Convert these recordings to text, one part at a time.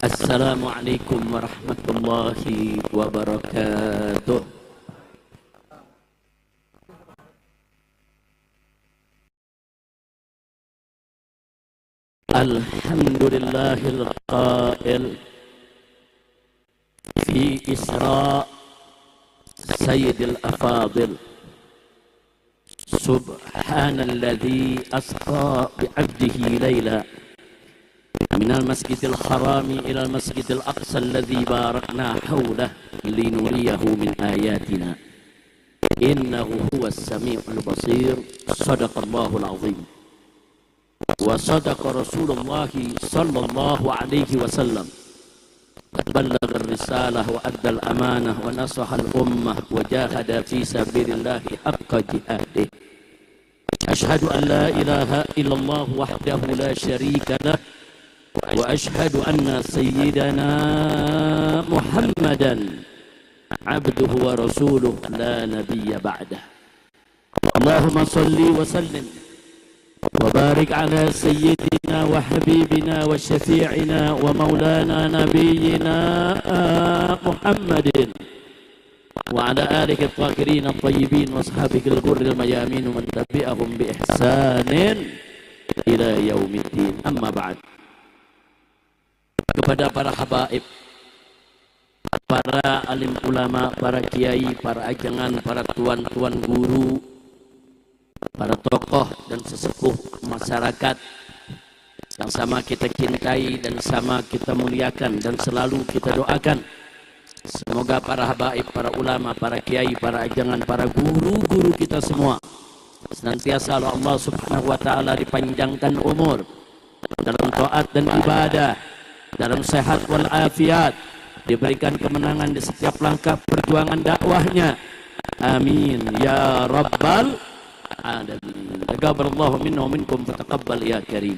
Assalamualaikum warahmatullahi wabarakatuh. Alhamdulillahil qail fi Isra Sayyidil Afadil. Subhanalladzi asra bi'abdihi layla من المسجد الحرام إلى المسجد الأقصى الذي باركنا حوله لنريه من آياتنا إنه هو السميع البصير. صدق الله العظيم وصدق رسول الله صلى الله عليه وسلم. بلغ الرسالة وأدى الأمانة ونصح الأمة وجاهد في سبيل الله حق جهاده. أشهد أن لا إله إلا الله وحده لا شريك له وأشهد أن سيدنا محمدا عبده ورسوله لا نبي بعده. اللهم صل وسلم وبارك على سيدنا وحبيبنا وشفيعنا ومولانا نبينا محمد وعلى آله الطاهرين الطيبين وأصحابه الغر الميامين ومن تبعهم بإحسان إلى يوم الدين. أما بعد. Kepada para habaib, para alim ulama, para kiai, para ajangan, para tuan-tuan guru, para tokoh dan sesepuh masyarakat yang sama kita cintai dan sama kita muliakan dan selalu kita doakan, semoga para habaib, para ulama, para kiai, para ajangan, para guru-guru kita semua senantiasa oleh Allah Subhanahu wa taala dipanjangkan umur dalam taat dan ibadah, dalam sehat walafiat, diberikan kemenangan di setiap langkah perjuangan dakwahnya. Amin ya rabbal alamin. Taqabbalallahu minna wa minkum fataqabbal ya karim.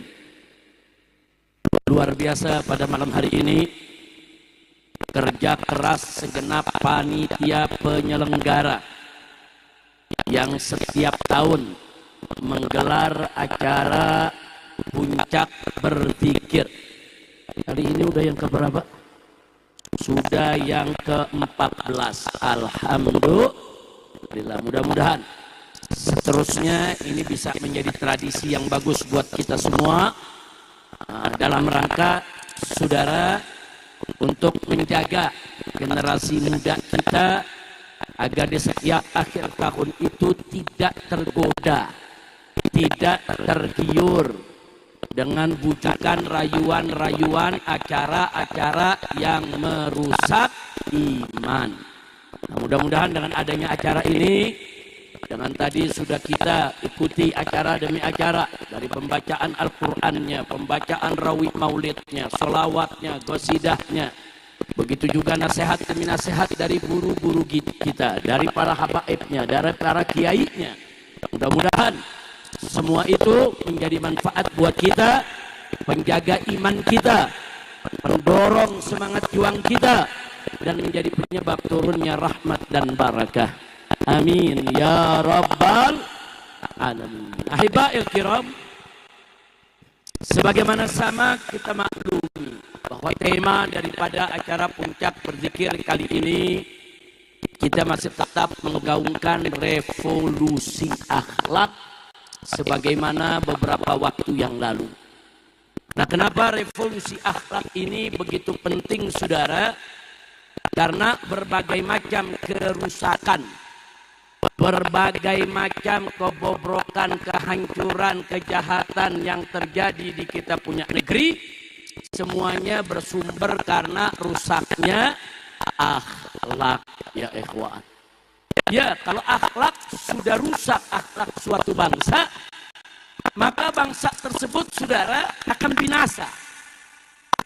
Luar biasa pada malam hari ini kerja keras segenap panitia penyelenggara yang setiap tahun menggelar acara puncak berzikir. Kali ini udah yang keberapa? Sudah yang ke-14. Alhamdulillah. Mudah-mudahan seterusnya ini bisa menjadi tradisi yang bagus buat kita semua, dalam rangka saudara untuk menjaga generasi muda kita agar di setiap akhir tahun itu tidak tergoda, tidak tergiur dengan bujukan rayuan-rayuan acara-acara yang merusak iman. Nah, mudah-mudahan dengan adanya acara ini, dengan tadi sudah kita ikuti acara demi acara, dari pembacaan Al-Qur'annya, pembacaan rawih maulidnya, sholawatnya, qasidahnya, begitu juga nasihat demi nasihat dari guru-guru kita, dari para habaibnya, dari para kiainya. Mudah-mudahan semua itu menjadi manfaat buat kita, menjaga iman kita, mendorong semangat juang kita, dan menjadi penyebab turunnya rahmat dan barakah. Amin ya rabbal alamin. Ahibail kiram, sebagaimana sama kita maklumi bahwa tema daripada acara puncak berzikir kali ini, kita masih tetap menggaungkan revolusi akhlak sebagaimana beberapa waktu yang lalu. Nah, kenapa revolusi akhlak ini begitu penting, saudara? Karena berbagai macam kerusakan, berbagai macam kebobrokan, kehancuran, kejahatan yang terjadi di kita punya negeri, semuanya bersumber karena rusaknya akhlak, ya ikhwan. Ya, kalau akhlak sudah rusak, akhlak suatu bangsa, maka bangsa tersebut, saudara, akan binasa.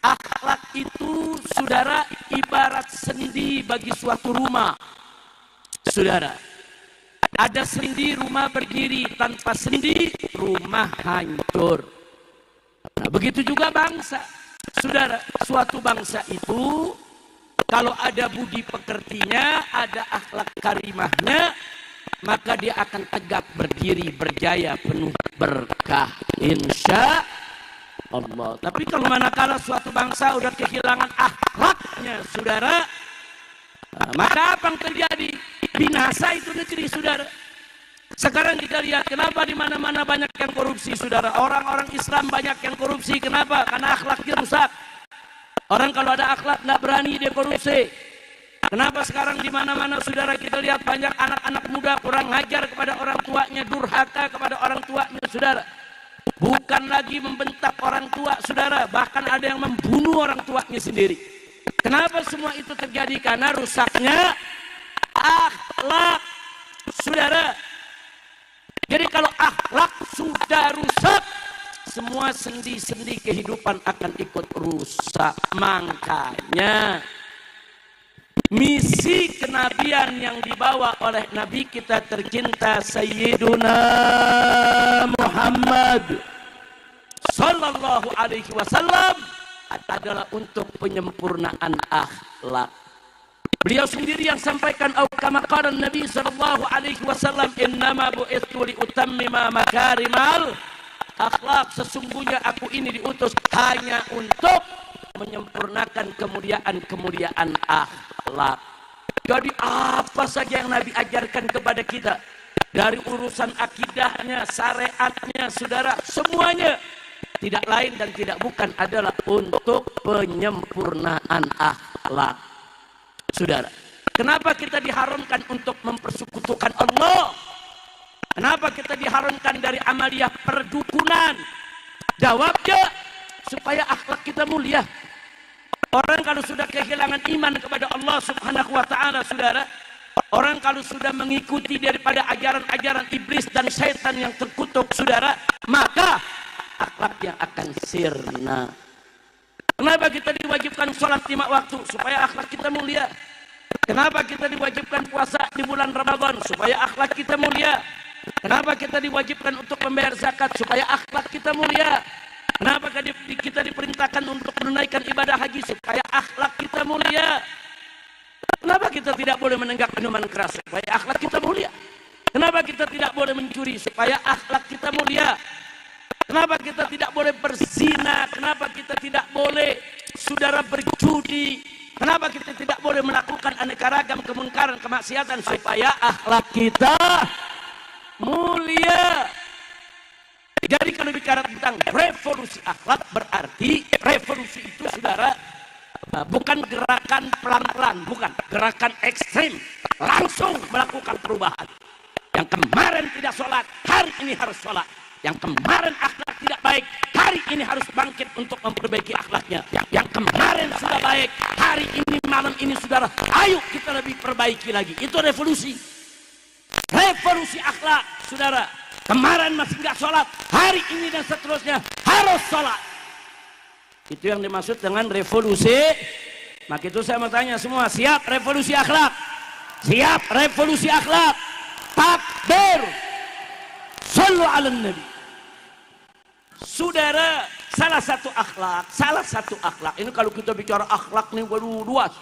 Akhlak itu, saudara, ibarat sendi bagi suatu rumah. Saudara, ada sendi rumah berdiri, tanpa sendi rumah hancur. Nah, begitu juga bangsa. Saudara, suatu bangsa itu kalau ada budi pekertinya, ada akhlak karimahnya, maka dia akan tegak berdiri, berjaya, penuh berkah. Insya Allah. Tapi kalau manakala suatu bangsa udah kehilangan akhlaknya, saudara, maka apa yang terjadi? Binasa itu negeri, saudara. Sekarang kita lihat kenapa di mana-mana banyak yang korupsi, saudara. Orang-orang Islam banyak yang korupsi. Kenapa? Karena akhlaknya rusak. Orang kalau ada akhlak nggak berani dia korupsi. Kenapa sekarang di mana-mana, saudara, kita lihat banyak anak-anak muda kurang ajar kepada orang tuanya, durhaka kepada orang tuanya, saudara. Bukan lagi membentak orang tua, saudara, bahkan ada yang membunuh orang tuanya sendiri. Kenapa semua itu terjadi? Karena rusaknya akhlak, saudara. Jadi kalau akhlak sudah rusak, semua sendi-sendi kehidupan akan ikut rusak. Makanya misi kenabian yang dibawa oleh Nabi kita tercinta Sayyiduna Muhammad Sallallahu Alaihi Wasallam adalah untuk penyempurnaan akhlak. Beliau sendiri yang sampaikan, kama qala Nabi Sallallahu Alaihi Wasallam, innama bu'ithu li utammima makarimal akhlak. Sesungguhnya aku ini diutus hanya untuk menyempurnakan kemuliaan akhlak. Jadi apa saja yang Nabi ajarkan kepada kita, dari urusan akidahnya, syariatnya, saudara, semuanya tidak lain dan tidak bukan adalah untuk penyempurnaan akhlak. Saudara, kenapa kita diharamkan untuk mempersekutukan Allah? Kenapa kita diharamkan dari amaliyah perdukunan? Jawabnya, supaya akhlak kita mulia. Orang kalau sudah kehilangan iman kepada Allah Subhanahu wa ta'ala, saudara, orang kalau sudah mengikuti daripada ajaran-ajaran iblis dan syaitan yang terkutuk, saudara, maka akhlaknya akan sirna. Kenapa kita diwajibkan sholat 5 waktu? Supaya akhlak kita mulia. Kenapa kita diwajibkan puasa di bulan Ramadan? Supaya akhlak kita mulia. Kenapa kita diwajibkan untuk membayar zakat? Supaya akhlak kita mulia. Kenapa kita diperintahkan untuk menunaikan ibadah haji? Supaya akhlak kita mulia. Kenapa kita tidak boleh menenggak minuman keras? Supaya akhlak kita mulia. Kenapa kita tidak boleh mencuri? Supaya akhlak kita mulia. Kenapa kita tidak boleh berzina? Kenapa kita tidak boleh, saudara, berjudi? Kenapa kita tidak boleh melakukan aneka ragam kemungkaran, kemaksiatan? Supaya akhlak kita mulia. Jadi kalau bicara tentang revolusi akhlak, berarti revolusi itu, saudara, bukan gerakan pelan-pelan, bukan gerakan ekstrim, langsung melakukan perubahan. Yang kemarin tidak sholat, hari ini harus sholat. Yang kemarin akhlak tidak baik, hari ini harus bangkit untuk memperbaiki akhlaknya. Yang kemarin sudah baik, hari ini, malam ini, saudara, ayo kita lebih perbaiki lagi. Itu revolusi. Revolusi akhlak, saudara. Kemarin masih nggak sholat, hari ini dan seterusnya harus sholat. Itu yang dimaksud dengan revolusi. Maka itu saya mau tanya semua, siap revolusi akhlak? Siap revolusi akhlak? Takbir. Shallu ala Nabi. Saudara, salah satu akhlak. Ini kalau kita bicara akhlak nih, waduh, luas.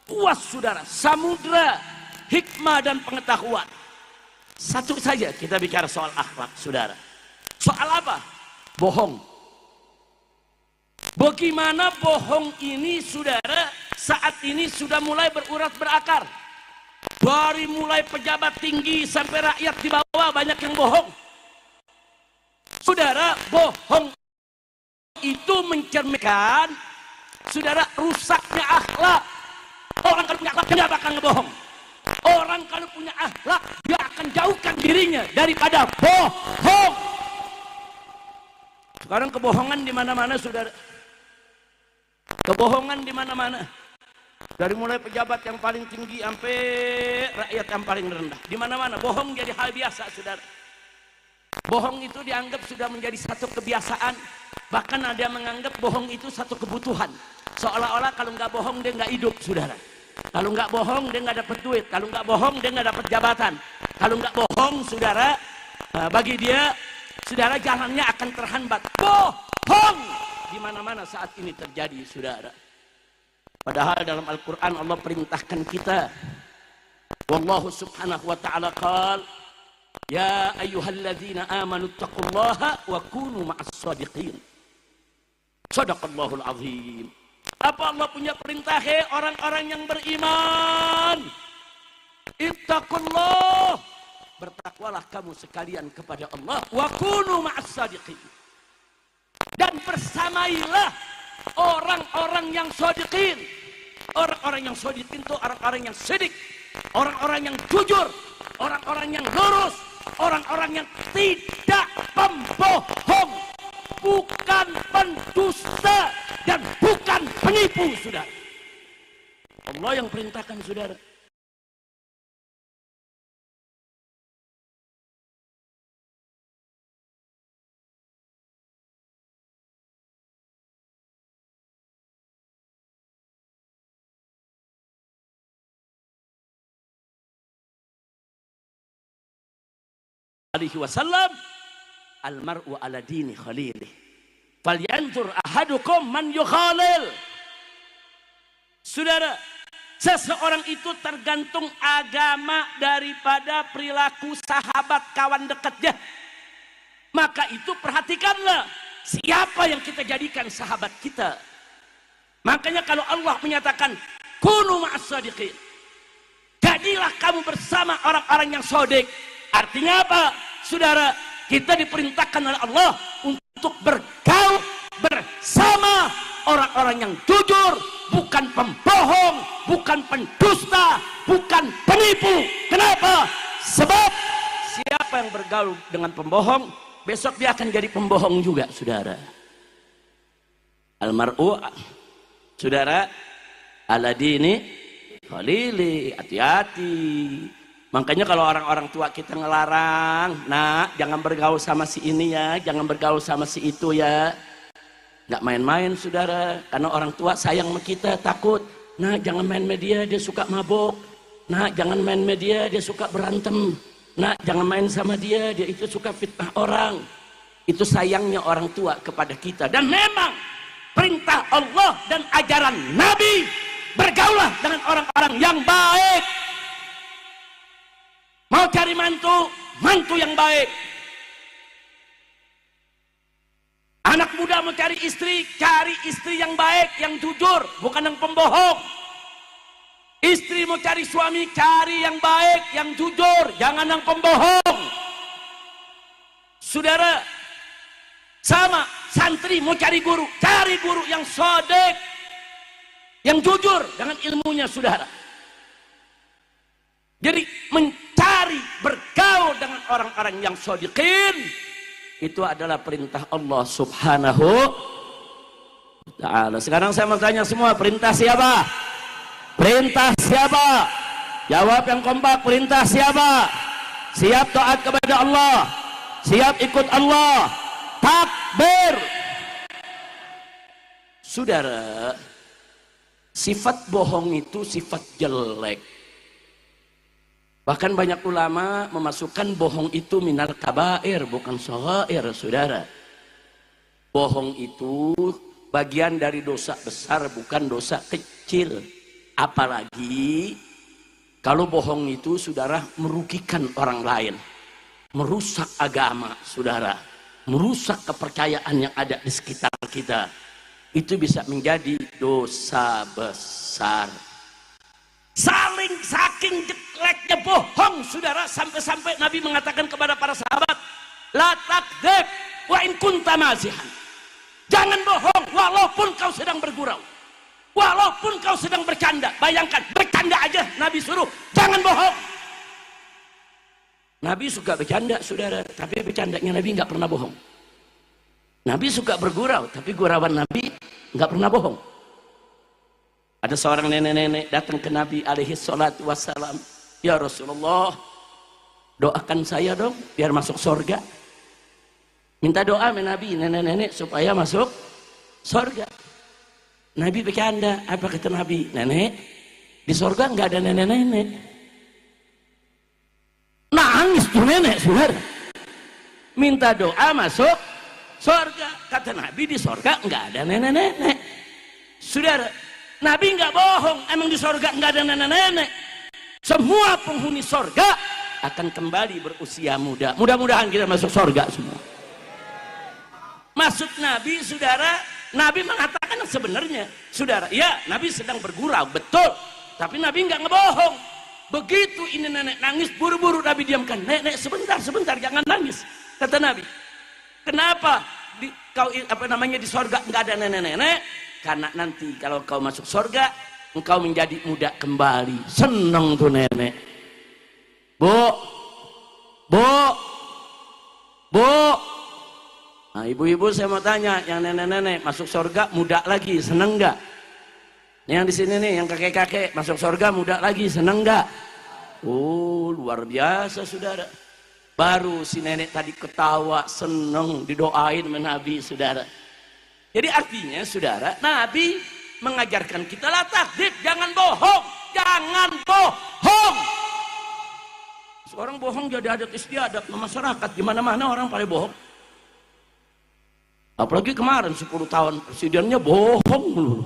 Luas, saudara. Samudra hikmah dan pengetahuan. Satu saja kita bicara soal akhlak, saudara. Soal apa? Bohong. Bagaimana bohong ini, saudara, saat ini sudah mulai berurat berakar. Dari mulai pejabat tinggi sampai rakyat di bawah banyak yang bohong. Saudara, bohong itu mencerminkan, saudara, rusaknya akhlak. Orang kalau punya akhlak dia bakal ngebohong. Orang kalau punya akhlak dia akan jauhkan dirinya daripada bohong. Sekarang kebohongan di mana-mana, saudara. Kebohongan di mana-mana. Dari mulai pejabat yang paling tinggi sampai rakyat yang paling rendah. Di mana-mana bohong jadi hal biasa, saudara. Bohong itu dianggap sudah menjadi satu kebiasaan. Bahkan ada yang menganggap bohong itu satu kebutuhan. Seolah-olah kalau nggak bohong dia nggak hidup, saudara. Kalau nggak bohong dia nggak dapat duit. Kalau nggak bohong dia nggak dapat jabatan. Kalau nggak bohong, saudara, bagi dia, saudara, jalannya akan terhambat. Bohong di mana-mana saat ini terjadi, saudara. Padahal dalam Al-Quran Allah perintahkan kita. Wallahu subhanahu wa ta'ala qala, ya ayyuhalladzina amanu taqullaha wa kunu ma'as sadiqin. Shadaqallahul azim. Apa Allah punya perintah? Hei orang-orang yang beriman, ittaqullah, bertakwalah kamu sekalian kepada Allah, wa kunu ma'as shadiqin, dan bersamailah orang-orang yang shadiqin. Orang-orang yang shadiqin itu orang-orang yang sidik, orang-orang yang jujur, orang-orang yang lurus, orang-orang yang tidak pembohong, bukan pendusta dan bukan penipu, saudara. Allah yang perintahkan, saudara. Alaihi wasallam, almar'u ala dini khalilih, falyanzur ahadukum man yukhalil. Saudara, seseorang itu tergantung agama daripada perilaku sahabat kawan dekatnya. Maka itu perhatikanlah siapa yang kita jadikan sahabat kita. Makanya kalau Allah menyatakan kunu ma'as shadiqin, jadilah kamu bersama orang-orang yang shadiq. Artinya apa? Saudara, kita diperintahkan oleh Allah untuk bergaul bersama orang-orang yang jujur, bukan pembohong, bukan pendusta, bukan penipu. Kenapa? Sebab siapa yang bergaul dengan pembohong, besok dia akan jadi pembohong juga, saudara. Almar'u, saudara, ala dini khalili, hati-hati. Makanya kalau orang-orang tua kita ngelarang, nak jangan bergaul sama si ini ya, jangan bergaul sama si itu ya. Nggak main-main, saudara, karena orang tua sayang sama kita, takut. Nah jangan main media, dia suka mabok. Nah jangan main media, dia suka berantem. Nah jangan main sama dia, dia itu suka fitnah orang. Itu sayangnya orang tua kepada kita. Dan memang perintah Allah dan ajaran Nabi, bergaulah dengan orang-orang yang baik. Mau cari mantu, mantu yang baik. Anak muda mau cari istri yang baik, yang jujur, bukan yang pembohong. Istri mau cari suami, cari yang baik, yang jujur, jangan yang pembohong. Saudara, sama santri mau cari guru yang shadiq, yang jujur dengan ilmunya, saudara. Jadi mencari bergaul dengan orang-orang yang shadiqin itu adalah perintah Allah Subhanahu wa ta'ala. Sekarang saya mau tanya semua, perintah siapa? Perintah siapa? Jawab yang kompak, perintah siapa? Siap taat kepada Allah, siap ikut Allah, takbir. Saudara, sifat bohong itu sifat jelek. Bahkan banyak ulama memasukkan bohong itu minal kabair, bukan shaghair, saudara. Bohong itu bagian dari dosa besar, bukan dosa kecil. Apalagi kalau bohong itu, saudara, merugikan orang lain, merusak agama, saudara, merusak kepercayaan yang ada di sekitar kita. Itu bisa menjadi dosa besar. Saking jeleknya bohong, saudara, sampai-sampai Nabi mengatakan kepada para sahabat, la takdzib wa in kunta mazihan. Jangan bohong walaupun kau sedang bergurau, walaupun kau sedang bercanda. Bayangkan, bercanda aja Nabi suruh, jangan bohong. Nabi suka bercanda, saudara, tapi bercandanya Nabi nggak pernah bohong. Nabi suka bergurau, tapi gurauan Nabi nggak pernah bohong. Ada seorang nenek-nenek datang ke Nabi alaihi salatu wassalam, ya Rasulullah, doakan saya dong biar masuk surga. Minta doa sama Nabi, nenek-nenek, supaya masuk surga. Nabi bercanda. Apa kata Nabi? Nenek, di surga nggak ada nenek-nenek. Nangis tuh nenek, saudara. Minta doa masuk surga. Kata Nabi, di surga nggak ada nenek-nenek. Saudara, Nabi nggak bohong, emang di sorga nggak ada nenek-nenek. Semua penghuni sorga akan kembali berusia muda. Mudah-mudahan kita masuk sorga semua. Maksud Nabi, saudara, Nabi mengatakan sebenarnya, saudara, ya Nabi sedang bergurau, betul. Tapi Nabi nggak ngebohong. Begitu ini nenek nangis, buru-buru Nabi diamkan. Nenek sebentar, jangan nangis. Kata Nabi, kenapa di sorga nggak ada nenek-nenek? Karena nanti kalau kau masuk sorga, engkau menjadi muda kembali. Seneng tuh nenek. Bu. Nah, ibu-ibu saya mau tanya, yang nenek-nenek masuk surga muda lagi, seneng nggak? Yang di sini nih, yang kakek-kakek masuk surga muda lagi, seneng nggak? Oh, luar biasa, saudara. Baru si nenek tadi ketawa, seneng, didoain sama Nabi, saudara. Jadi artinya, saudara, Nabi mengajarkan kita lah takdzib, jangan bohong. Seorang bohong jadi adat istiadat masyarakat, di mana-mana orang pada bohong. Apalagi kemarin 10 tahun presidennya bohong dulu.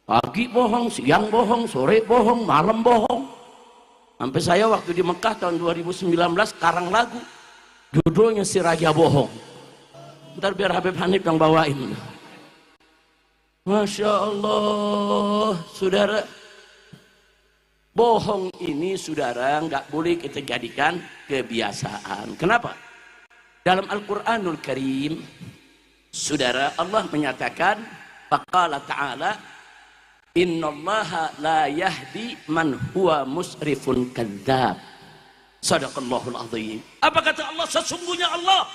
Pagi bohong, siang bohong, sore bohong, malam bohong. Sampai saya waktu di Mekah tahun 2019 karang lagu. Judulnya Si Raja Bohong. Ntar biar Habib Hanif yang bawain. Masya Allah, saudara. Bohong ini, saudara, nggak boleh kita jadikan kebiasaan. Kenapa? Dalam Al-Quranul Karim, saudara, Allah menyatakan, faqala ta'ala, innallaha la yahdi man huwa musrifun kadzdzab. Shadaqallahul azim. Apa kata Allah? Sesungguhnya Allah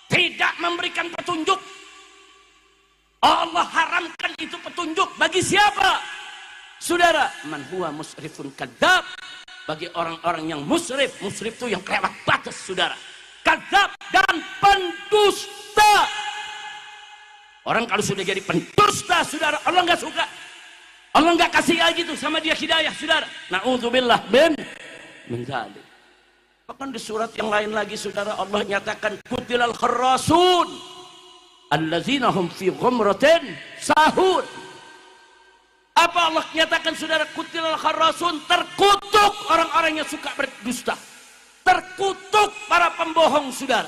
tidak memberikan petunjuk. Allah haramkan itu petunjuk bagi siapa? Saudara, man huwa musrifun kadzdzab, bagi orang-orang yang musrif itu yang kelewat batas, saudara. Kadzdzab dan pendusta. Orang kalau sudah jadi pendusta, saudara, Allah nggak suka. Allah nggak kasih lagi tuh sama dia hidayah, saudara. Na'udzubillah min dzalik. Bahkan di surat yang lain lagi, saudara, Allah nyatakan qutilal kharrasun allazina hum fi ghumratin sahun. Apa Allah nyatakan, saudara? Qutilal kharrasun, terkutuk orang-orang yang suka berdusta. Terkutuk para pembohong, saudara.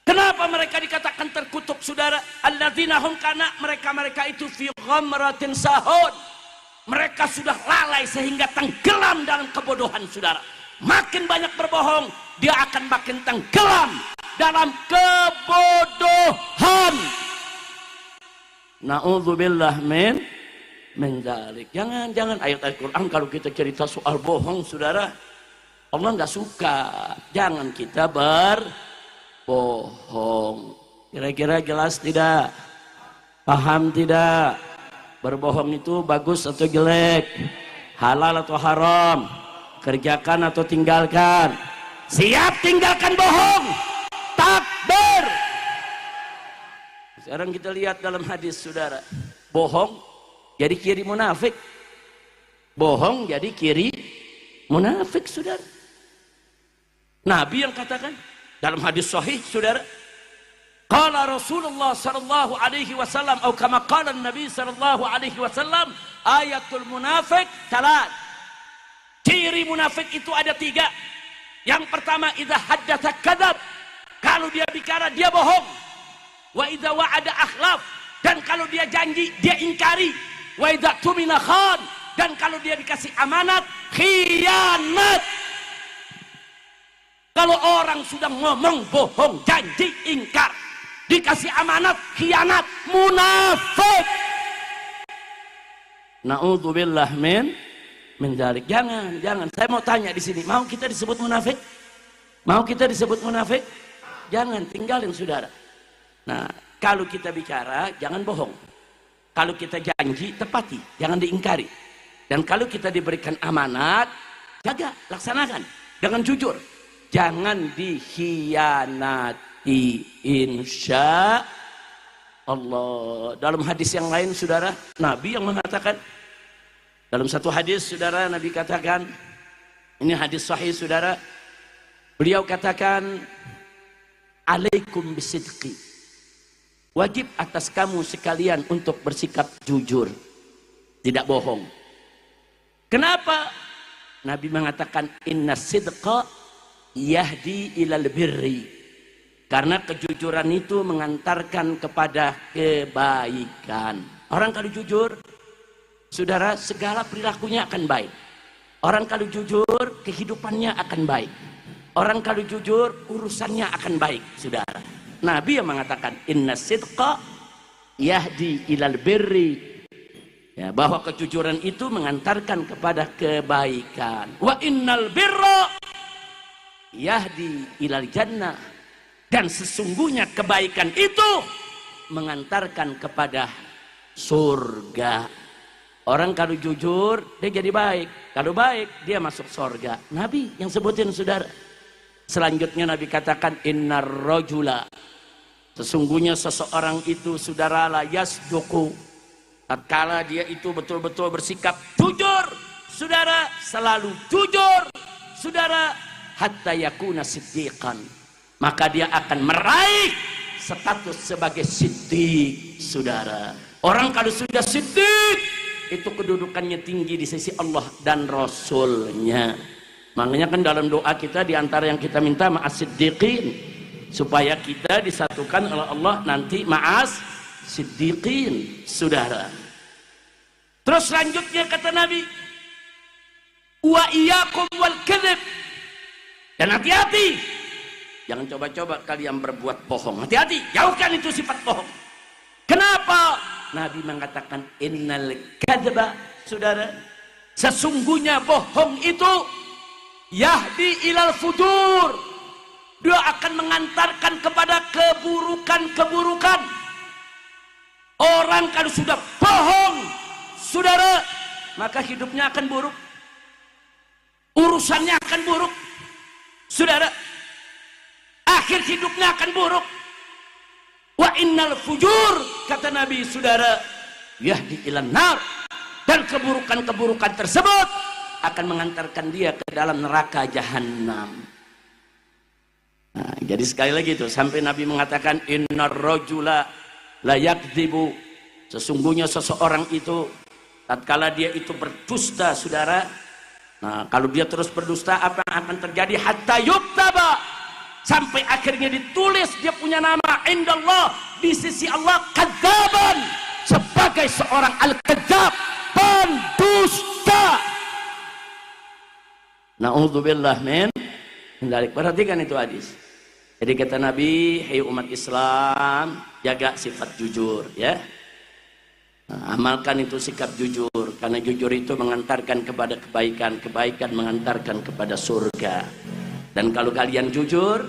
Kenapa mereka dikatakan terkutuk, saudara? Alladzina hum, karena mereka itu fi ghamratin sahun. Mereka sudah lalai sehingga tenggelam dalam kebodohan, saudara. Makin banyak berbohong, dia akan makin tenggelam dalam kebodohan. Na'udzubillah min dzalik. Jangan ayat Al-Quran kalau kita cerita soal bohong, saudara, Allah nggak suka. Jangan kita berbohong. Kira-kira jelas tidak? Paham tidak? Berbohong itu bagus atau jelek? Halal atau haram? Kerjakan atau tinggalkan? Siap tinggalkan bohong? Takbir! Sekarang kita lihat dalam hadis, saudara. Bohong jadi ciri munafik. Bohong jadi ciri munafik, saudara. Nabi yang katakan dalam hadis sahih, saudara, qala Rasulullah sallallahu alaihi wasallam atau kama qala Nabi sallallahu alaihi wasallam, ayatul munafik salat. Ciri munafik itu ada 3. Yang pertama, idza haddatsa kadzab. Kalau dia bicara dia bohong. Wa idza wa'ada akhlaf. Dan kalau dia janji dia ingkari. Wa idza tumina khan. Dan kalau dia dikasih amanat, khianat. Kalau orang sudah ngomong bohong, janji, ingkar, dikasih amanat, khianat, munafik. Na'udzubillah min dzalik. Jangan. Saya mau tanya di sini, mau kita disebut munafik? Mau kita disebut munafik? Jangan, tinggalin, saudara. Nah, kalau kita bicara, jangan bohong. Kalau kita janji, tepati, jangan diingkari. Dan kalau kita diberikan amanat, jaga, laksanakan. Jangan jujur. Jangan dikhianati, insya Allah. Dalam hadis yang lain, saudara, Nabi yang mengatakan, dalam satu hadis, saudara, Nabi katakan, ini hadis sahih, saudara, beliau katakan, alaikum bisidqi, wajib atas kamu sekalian untuk bersikap jujur, tidak bohong. Kenapa? Nabi mengatakan, inna sidqa yahdi ilal birri. Karena kejujuran itu mengantarkan kepada kebaikan. Orang kalau jujur, saudara, segala perilakunya akan baik. Orang kalau jujur, kehidupannya akan baik. Orang kalau jujur, urusannya akan baik, saudara. Nabi yang mengatakan, inna sidqa yahdi ilal birri. Ya, bahwa kejujuran itu mengantarkan kepada kebaikan. Wa innal birra yahdi ilal jannah. Dan sesungguhnya kebaikan itu mengantarkan kepada surga. Orang kalau jujur, dia jadi baik. Kalau baik, dia masuk surga. Nabi yang sebutin, saudara. Selanjutnya Nabi katakan, innar rajula. Sesungguhnya seseorang itu, saudara, la yasduqu. Tatkala dia itu betul-betul bersikap jujur, saudara, selalu jujur, saudara, hatta yakuna siddiqan. Maka dia akan meraih status sebagai siddiq, saudara. Orang kalau sudah siddiq, itu kedudukannya tinggi di sisi Allah dan Rasulnya. Makanya kan dalam doa kita, diantara yang kita minta ma'as siddiqin, supaya kita disatukan oleh Allah nanti ma'as siddiqin, saudara. Terus selanjutnya kata Nabi, wa iyyakum wal kadzib. Dan hati-hati, jangan coba-coba kalian berbuat bohong. Hati-hati, jauhkan itu sifat bohong. Kenapa? Nabi mengatakan, innal kadzba, saudara, sesungguhnya bohong itu yahdi ilal fujur. Dia akan mengantarkan kepada keburukan-keburukan. Orang kalau sudah bohong, saudara, maka hidupnya akan buruk. Urusannya akan buruk, saudara. Akhir hidupnya akan buruk. Wa innal fujur, kata Nabi, saudara, yahdi ilan nar. Dan keburukan-keburukan tersebut akan mengantarkan dia ke dalam neraka jahanam. Nah, jadi sekali lagi itu, sampai Nabi mengatakan, innar rajula la yakdzibu. Sesungguhnya seseorang itu, tatkala dia itu berdusta, saudara. Nah, kalau dia terus berdusta, apa yang akan terjadi? Hatta yuktaba, sampai akhirnya ditulis dia punya nama indallah, di sisi Allah, kadzaban, sebagai seorang al-kadzab, pendusta. Na'udzubillah min dzalik. Perhatikan itu hadis. Jadi kata Nabi, hai umat Islam, jaga sifat jujur, ya. Nah, amalkan itu sikap jujur, karena jujur itu mengantarkan kepada kebaikan, kebaikan mengantarkan kepada surga. Dan kalau kalian jujur,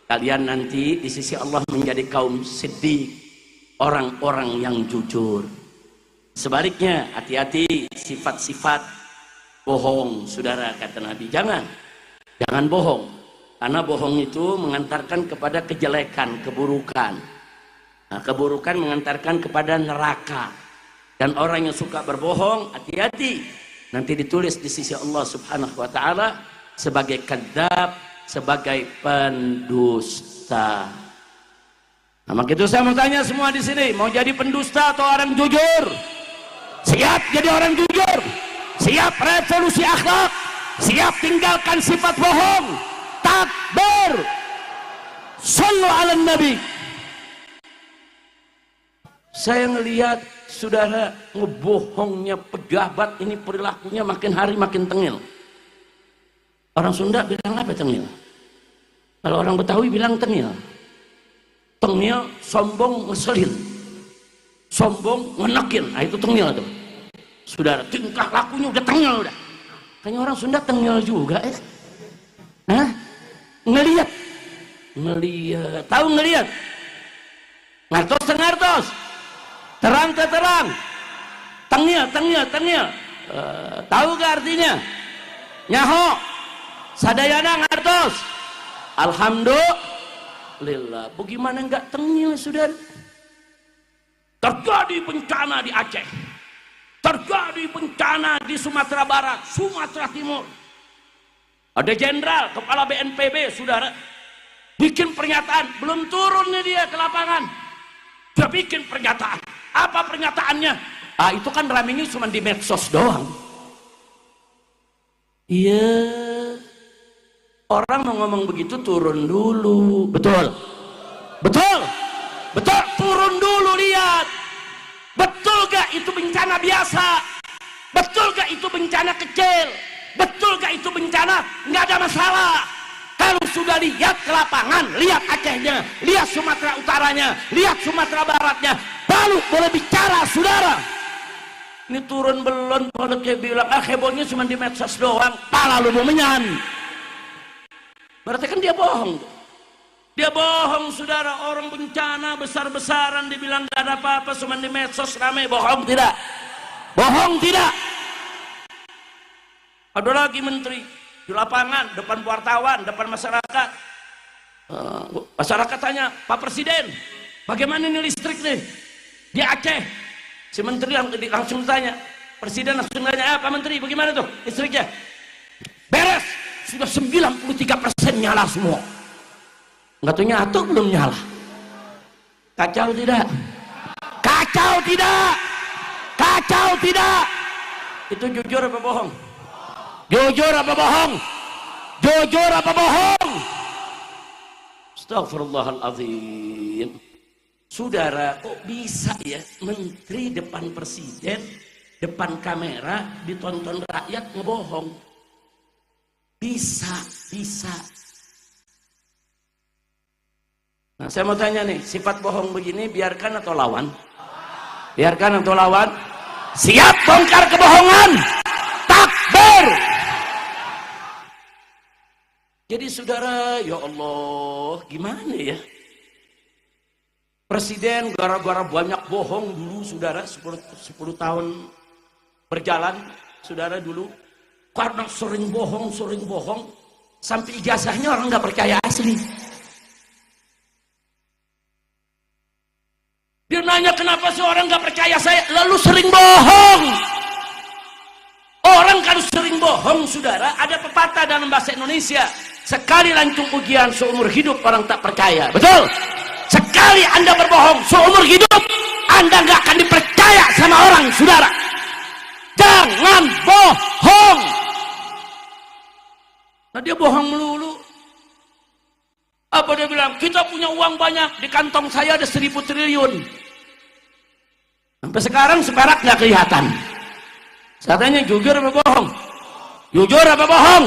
kalian nanti di sisi Allah menjadi kaum siddiq, orang-orang yang jujur. Sebaliknya, hati-hati sifat-sifat bohong, saudara, kata Nabi. Jangan bohong, karena bohong itu mengantarkan kepada kejelekan, keburukan. Nah, keburukan mengantarkan kepada neraka. Dan orang yang suka berbohong, hati-hati, nanti ditulis di sisi Allah Subhanahu wa Ta'ala sebagai kadzab, sebagai pendusta. Nah, maka itu saya mau tanya semua di sini, mau jadi pendusta atau orang jujur? Siap jadi orang jujur? Siap revolusi akhlak? Siap tinggalkan sifat bohong? Takbir! Sallu ala Nabi. Saya ngelihat, saudara, ngebohongnya pejabat ini perilakunya makin hari makin tengil. Orang Sunda bilang apa tengil? Kalau orang Betawi bilang tengil. Tengil, sombong, ngeselin. Sombong, ngenekin. Nah, itu tengil tuh. Saudara, tingkah lakunya udah tengil udah. Kayaknya orang Sunda tengil juga, ya. Hah? Ngeliat. Tahu ngeliat? Ngartos tengartos. Terang terang. Tengil. Tahu gak artinya? Nyaho. Sadayana ngartos. Alhamdulillah. Bagaimana enggak tengil, saudara? Terjadi bencana di Aceh, terjadi bencana di Sumatera Barat, Sumatera Timur. Ada jenderal kepala BNPB, saudara, bikin pernyataan, belum turun nih dia ke lapangan, dia bikin pernyataan. Apa pernyataannya? Ah, itu kan ramenya cuma di medsos doang. Iya, orang mau ngomong begitu turun dulu, betul. Betul? Betul, turun dulu lihat. Betul gak itu bencana biasa? Betul gak itu bencana kecil? Betul gak itu bencana? Nggak ada masalah. Kalau sudah lihat ke lapangan, lihat Acehnya, lihat Sumatera Utaranya, lihat Sumatera Baratnya, baru boleh bicara, saudara. Ini turun belum, kalau dia bilang, hebohnya cuma di medsos doang, pala lu menyan. Berarti kan dia bohong. Dia bohong, saudara. Orang bencana besar-besaran dibilang gak ada apa-apa, cuma di medsos ramai. Bohong tidak? Bohong tidak? Ada lagi menteri di lapangan, depan wartawan, depan masyarakat. Masyarakat tanya, Pak Presiden, bagaimana ini listrik nih di Aceh? Si menteri langsung tanya, Presiden langsung tanya, Pak Menteri, bagaimana tuh listriknya? Beres, sudah 93% nyala semua. Nggak tahu nyatu belum nyala. Kacau tidak? Kacau tidak? Kacau tidak? Itu jujur apa bohong? Jujur apa bohong? Jujur apa bohong? Astagfirullahaladzim. Saudara, kok bisa ya menteri depan presiden, depan kamera, ditonton rakyat ngebohong? Bisa, bisa. Nah, saya mau tanya nih, sifat bohong begini biarkan atau lawan? Biarkan atau lawan? Siap bongkar kebohongan. Takbir. Jadi saudara, ya Allah, gimana ya? Presiden gara-gara banyak bohong dulu, saudara, 10 tahun berjalan, saudara dulu, karena sering bohong, sampai ijazahnya orang nggak percaya asli. Dia nanya, kenapa seorang nggak percaya saya? Lalu sering bohong. Orang kalau sering bohong, saudara, ada pepatah dalam bahasa Indonesia, sekali lancung ujian seumur hidup orang tak percaya. Betul? Sekali Anda berbohong seumur hidup, Anda nggak akan dipercaya sama orang, saudara. Jangan bohong. Nah, dia bohong melulu. Apa dia bilang? Kita punya uang banyak, di kantong saya ada 1.000 triliun. Sampai sekarang seperak nggak kelihatan. Saya tanya, jujur apa bohong? Jujur apa bohong?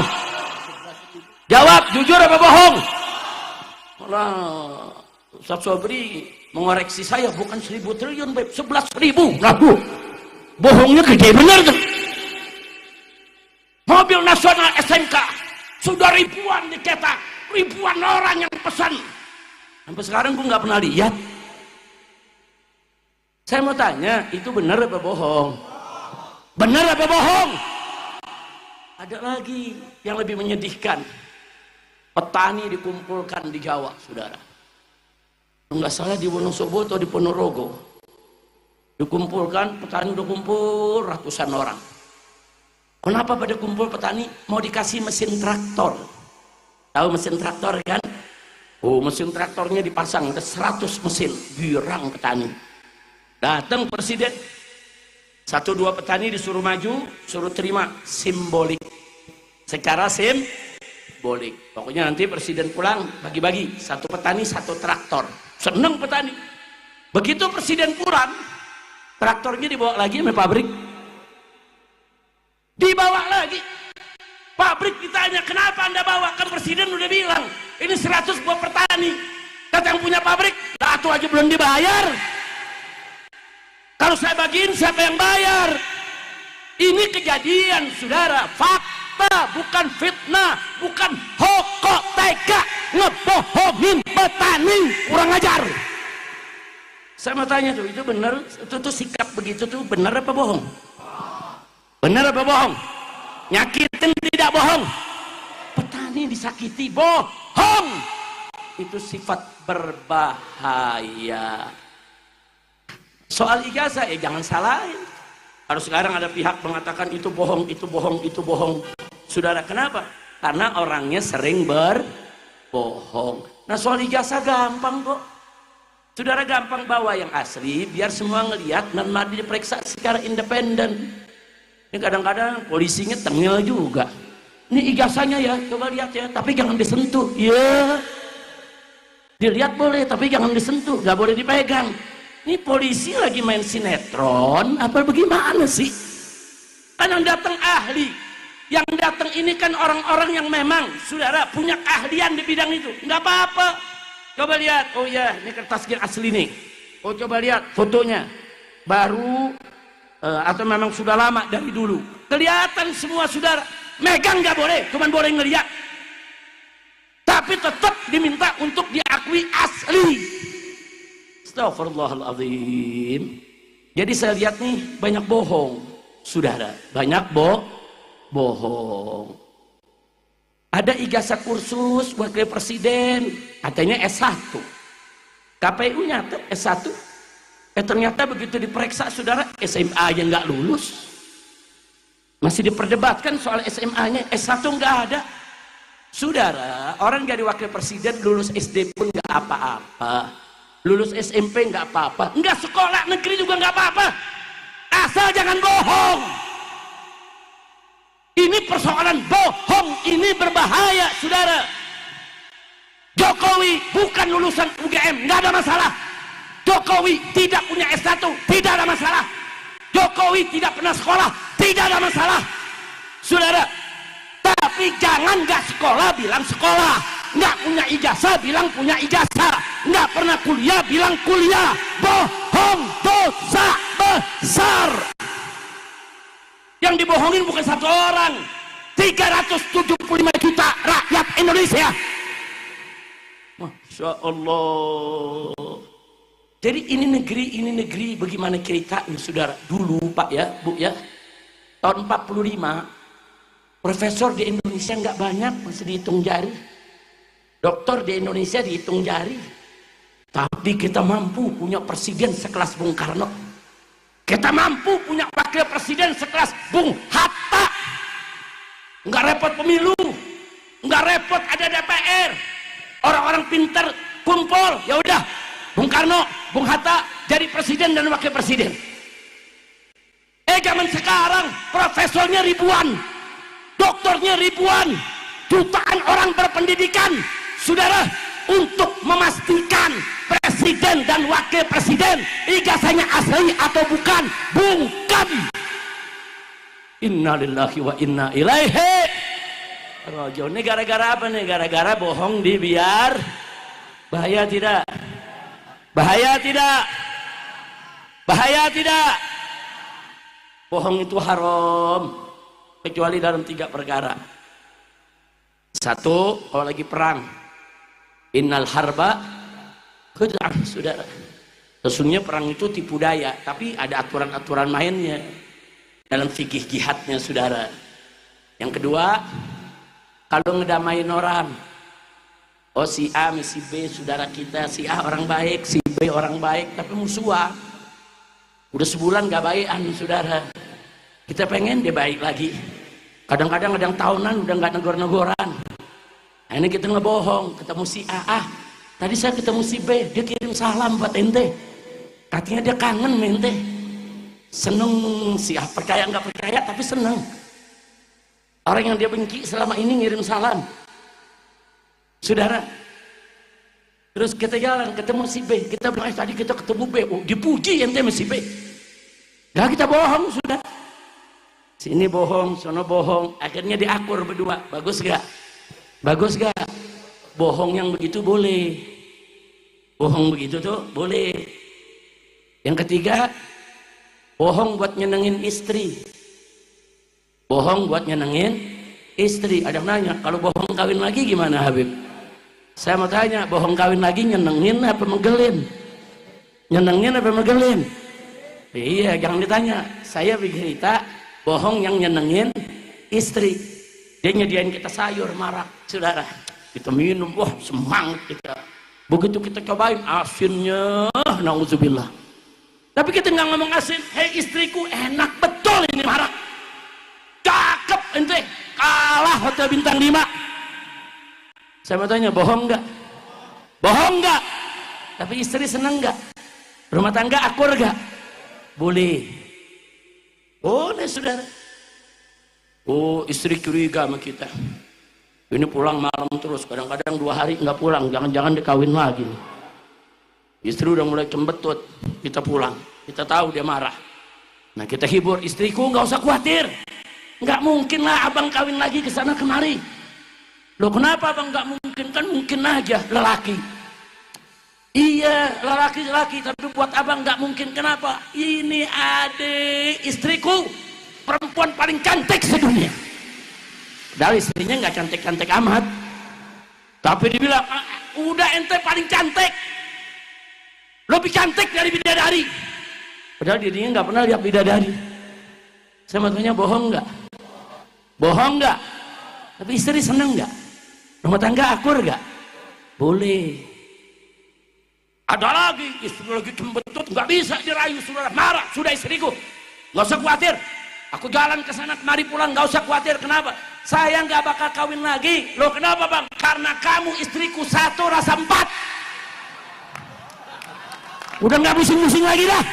Jawab, jujur apa bohong? Malah Ustaz Sobri mengoreksi saya, bukan 1.000 triliun, 11.000. Nah, bohongnya gede bener tuh. Mobil nasional SMK sudah ribuan dicetak, ribuan orang yang pesan. Sampai sekarang gue nggak pernah lihat. Saya mau tanya, itu benar apa bohong? Benar apa bohong? Ada lagi yang lebih menyedihkan. Petani dikumpulkan di Jawa, saudara. Enggak salah di Wonosobo atau di Ponorogo. Dikumpulkan, petani udah kumpul ratusan orang. Kenapa pada kumpul petani? Mau dikasih mesin traktor. Tahu mesin traktor kan? Oh, mesin traktornya dipasang, ada 100 mesin, girang petani. Datang presiden, 1-2 petani disuruh maju, suruh terima, simbolik. Secara simbolik. Pokoknya nanti presiden pulang, bagi-bagi, 1 petani 1 traktor. Seneng petani. Begitu presiden pulang, traktornya dibawa lagi sama pabrik. Dibawa lagi. Pabrik ditanya, kenapa Anda bawa? Kan presiden udah bilang, ini 100 buat petani. Kata yang punya pabrik, lah itu aja belum dibayar. Kalau saya bagiin, siapa yang bayar? Ini kejadian, saudara, fakta, bukan fitnah, bukan hokok tega ngebohongin petani, kurang ajar. Saya mau tanya tuh, itu benar? Itu sikap begitu tuh benar apa bohong? Benar apa bohong? Nyakitin tidak bohong? Petani disakiti bohong. Itu sifat berbahaya. Soal ijazah, jangan salahin. Kalau sekarang ada pihak mengatakan itu bohong, itu bohong, itu bohong. Saudara, kenapa? Karena orangnya sering berbohong. Nah, soal ijazah gampang kok. Saudara, gampang bawa yang asli, biar semua ngelihat dan diperiksa secara independen. Ini kadang-kadang polisinya tengil juga. Ini ijazahnya ya, coba lihat ya, tapi jangan disentuh. Ya, Dilihat boleh, tapi jangan disentuh, nggak boleh dipegang. Ini polisi lagi main sinetron, apa bagaimana sih? Kan yang datang ahli, yang datang ini kan orang-orang yang memang, saudara, punya keahlian di bidang itu. Nggak apa-apa. Coba lihat, oh ya, ini kertas yang asli nih. Oh coba lihat fotonya, baru atau memang sudah lama dari dulu. Kelihatan semua saudara. Megang nggak boleh, cuman boleh ngelihat. Tapi tetap diminta untuk diakui asli. Astagfirullahaladzim. Jadi saya lihat nih banyak bohong, saudara. Banyak bohong. Ada ijazah kursus wakil presiden, katanya S1. KPU nyata S1. Ternyata begitu diperiksa saudara, SMA yang nggak lulus. Masih diperdebatkan soal SMA-nya, S1 nggak ada. Saudara, orang jadi wakil presiden lulus SD pun nggak apa-apa, lulus SMP nggak apa-apa, nggak sekolah negeri juga nggak apa-apa, asal jangan bohong. Ini persoalan bohong, ini berbahaya saudara. Jokowi bukan lulusan UGM, nggak ada masalah. Jokowi tidak punya S1, tidak ada masalah. Jokowi tidak pernah sekolah, tidak ada masalah saudara. Tapi jangan nggak sekolah bilang sekolah, nggak punya ijazah bilang punya ijazah, nggak pernah kuliah bilang kuliah. Bohong dosa besar. Yang dibohongin bukan satu orang, 375 juta rakyat Indonesia. Masya Allah. Jadi ini negeri bagaimana ceritanya saudara. Dulu Pak ya, Bu ya, tahun 45 profesor di Indonesia nggak banyak, masih dihitung jari. Doktor di Indonesia dihitung jari. Tapi kita mampu punya presiden sekelas Bung Karno. Kita mampu punya wakil presiden sekelas Bung Hatta. Nggak repot pemilu, nggak repot ada DPR. Orang-orang pintar kumpul, ya udah. Bung Karno, Bung Hatta jadi presiden dan wakil presiden. Zaman sekarang profesornya ribuan, doktornya ribuan, jutaan orang berpendidikan, saudara, untuk memastikan presiden dan wakil presiden ijazahnya asli atau bukan. Bukan. Innalillahi wa inna ilaihi raji'un. Ini gara-gara apa nih? Gara-gara bohong dibiar. Bahaya tidak? Bahaya tidak? Bahaya tidak? Bohong itu haram, kecuali dalam 3 perkara. 1, kalau lagi perang, innal harba khud'ah, saudara. Sesungguhnya perang itu tipu daya, tapi ada aturan-aturan mainnya dalam fikih jihadnya, saudara. Yang kedua, kalau ngedamain orang, oh si A, si B, saudara kita, si A orang baik, si B orang baik, tapi musuhan. Udah sebulan gak baikan, saudara. Kita pengen dia baik lagi. Kadang-kadang ada yang tahunan udah gak negor-negoran. Nah, ini kita ngebohong, ketemu si A, tadi saya ketemu si B, dia kirim salam buat ente. Katanya dia kangen ente. Seneng si A, percaya nggak percaya tapi seneng. Orang yang dia benci selama ini ngirim salam. Saudara, terus kita jalan ketemu si B, kita bilang tadi kita ketemu B, oh, dipuji ente sama si B. Nah kita bohong sudah. Sini bohong, sono bohong, akhirnya diakur berdua. Bagus gak? Bagus gak? Bohong yang begitu boleh. Bohong begitu tuh boleh. Yang ketiga, bohong buat nyenengin istri. Bohong buat nyenengin istri. Ada yang nanya, kalau bohong kawin lagi gimana Habib? Saya mau tanya, bohong kawin lagi nyenengin apa megelin? Nyenengin apa megelin? Iya, jangan ditanya. Saya cerita bohong yang nyenengin istri. Dia nyediain kita sayur marak, saudara. Kita minum, wah semangat kita. Begitu kita cobain asinnya, na'udzubillah. Tapi kita nggak ngomong asin. Hei istriku, enak betul ini marak. Cakep ente, kalah hotel bintang 5. Saya mau tanya, bohong nggak? Bohong nggak? Tapi istri senang nggak? Rumah tangga akur nggak? Boleh. Boleh saudara. Oh istri curiga sama kita. Ini pulang malam terus, kadang-kadang 2 hari nggak pulang, jangan-jangan dikawin lagi. Istri udah mulai cembetut, kita pulang, kita tahu dia marah. Nah kita hibur, istriku nggak usah khawatir, nggak mungkin lah abang kawin lagi ke sana kemari. Loh kenapa abang nggak mungkin? Kan mungkin aja lelaki. Iya lelaki, tapi buat abang nggak mungkin. Kenapa? Ini adik istriku perempuan paling cantik sedunia. Padahal istrinya nggak cantik-cantik amat, tapi dibilang udah ente paling cantik, lebih cantik dari bidadari. Padahal dirinya nggak pernah lihat bidadari. Saya mau tanya, bohong nggak? Bohong nggak? Tapi istri seneng nggak? Rumah tangga akur nggak? Boleh. Ada lagi istri lagi cembetut, nggak bisa dirayu, sudah marah, sudah istriku, nggak usah khawatir. Aku jalan ke sana kemari pulang, nggak usah khawatir. Kenapa? Saya nggak bakal kawin lagi. Loh kenapa bang? Karena kamu istriku 1 rasa 4. Udah nggak pusing-pusing lagi dah.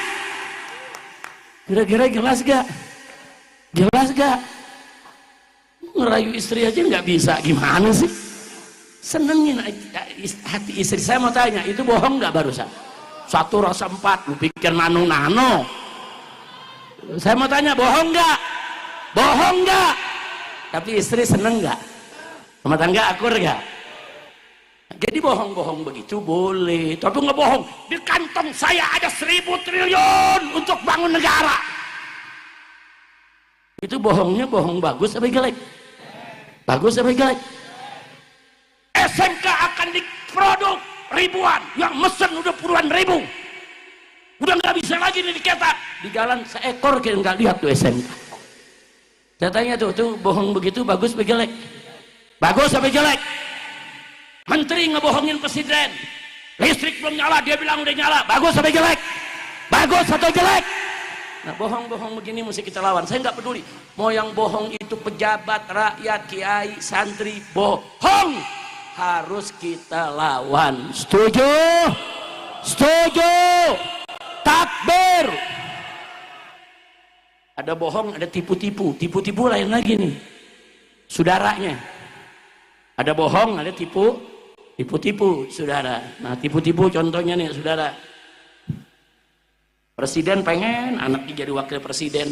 Kira-kira jelas gak? Jelas gak? Ngerayu istri aja nggak bisa, gimana sih? Senengin hati istri. Saya mau tanya, itu bohong nggak barusan? 1 rasa 4, lu pikir nano-nano? Saya mau tanya, bohong nggak? Bohong nggak? Tapi istri seneng nggak? Rumah tangga akur nggak? Jadi bohong-bohong begitu boleh, tapi nggak bohong. Di kantong saya ada 1000 triliun untuk bangun negara. Itu bohongnya bohong bagus apa jelek? Bagus apa jelek? SMK akan diproduk ribuan, yang mesen udah puluhan ribu. Udah nggak bisa lagi nih diketak. Di jalan seekor kita nggak lihat tuh SMK. Saya tanya tuh bohong begitu bagus apa jelek? Bagus apa jelek? Menteri ngebohongin presiden, listrik belum nyala, dia bilang udah nyala. Bagus atau jelek? Bagus atau jelek? Nah bohong-bohong begini mesti kita lawan. Saya nggak peduli mau yang bohong itu pejabat, rakyat, kiai, santri, bohong harus kita lawan. Setuju? Setuju? Takbir. Ada bohong, ada tipu-tipu. Tipu-tipu lain lagi nih saudaranya. Ada bohong, ada tipu-tipu, saudara. Nah, tipu-tipu contohnya nih, saudara. Presiden pengen anaknya jadi wakil presiden.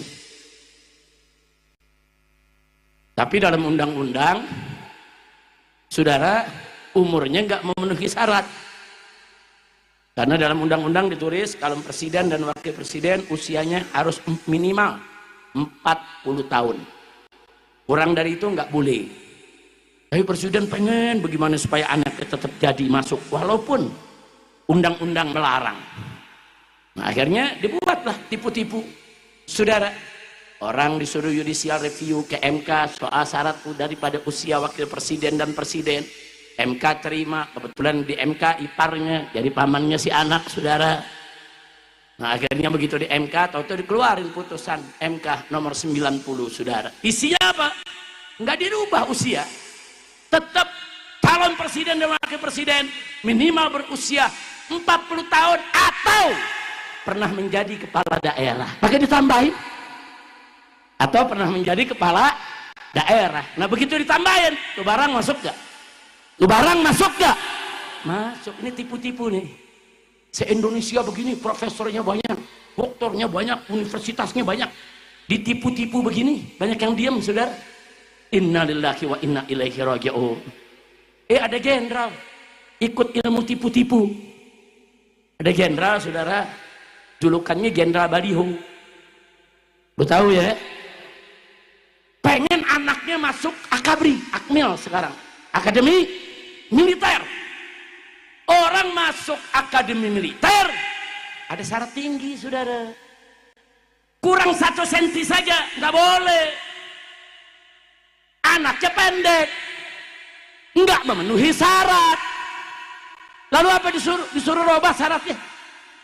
Tapi dalam undang-undang, saudara, umurnya nggak memenuhi syarat. Karena dalam undang-undang ditulis, kalau presiden dan wakil presiden usianya harus minimal 40 tahun. Kurang dari itu nggak boleh. Tapi presiden pengen bagaimana supaya anaknya tetap jadi masuk walaupun undang-undang melarang. Nah, akhirnya dibuatlah tipu-tipu. Saudara, orang disuruh judicial review ke MK soal syarat daripada usia wakil presiden dan presiden. MK terima, kebetulan di MK iparnya jadi pamannya si anak, saudara. Nah, akhirnya begitu di MK, tahu-tahu dikeluarin putusan MK nomor 90, saudara. Isinya apa? Nggak dirubah usia. Tetap calon presiden dan wakil presiden minimal berusia 40 tahun atau pernah menjadi kepala daerah. Pakai ditambahin. Atau pernah menjadi kepala daerah. Nah begitu ditambahin, tuh barang masuk gak? Tuh barang masuk gak? Masuk. Ini tipu-tipu nih. Se-Indonesia begini, profesornya banyak, doktornya banyak, universitasnya banyak. Ditipu-tipu begini, banyak yang diam, saudara. Innalillahi wa inna ilaihi raji'un. Ada jenderal ikut ilmu tipu-tipu. Ada jenderal, saudara, julukannya Jenderal Baliho. Lu tahu ya? Pengen anaknya masuk Akabri, Akmil sekarang, Akademi Militer. Orang masuk Akademi Militer ada syarat tinggi, saudara. Kurang 1 senti saja nggak boleh. Anaknya pendek, nggak memenuhi syarat. Lalu apa disuruh robah syaratnya?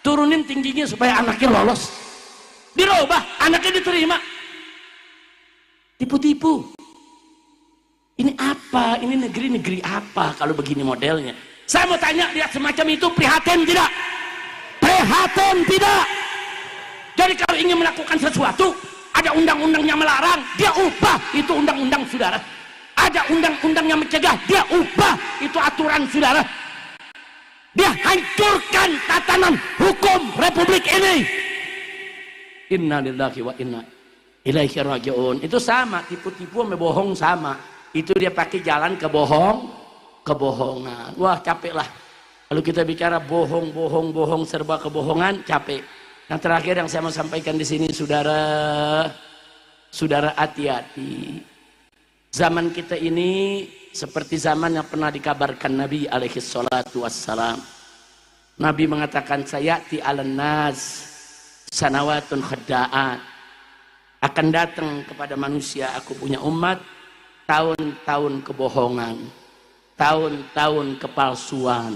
Turunin tingginya supaya anaknya lolos. Dirobah, anaknya diterima. Tipu-tipu. Ini apa? Ini negeri-negeri apa kalau begini modelnya? Saya mau tanya, lihat semacam itu prihatin tidak? Prihatin tidak? Jadi kalau ingin melakukan sesuatu, ada undang-undang yang melarang, dia ubah itu undang-undang, saudara. Ada ada undang-undang yang mencegah, dia ubah itu aturan, saudara. Dia hancurkan tatanan hukum Republik ini. Inna lillahi wa inna ilaihi raji'un. Itu sama, tipu-tipu sama bohong sama. Itu dia pakai jalan kebohongan. Wah, capek lah. Kalau kita bicara bohong, serba kebohongan, capek. Yang terakhir yang saya mau sampaikan di sini, saudara hati-hati. Zaman kita ini seperti zaman yang pernah dikabarkan Nabi alaihi salatu wassalam. Nabi mengatakan, sayati 'alan nas sanawatun khadda'at. Akan datang kepada manusia, aku punya umat, tahun-tahun kebohongan, tahun-tahun kepalsuan,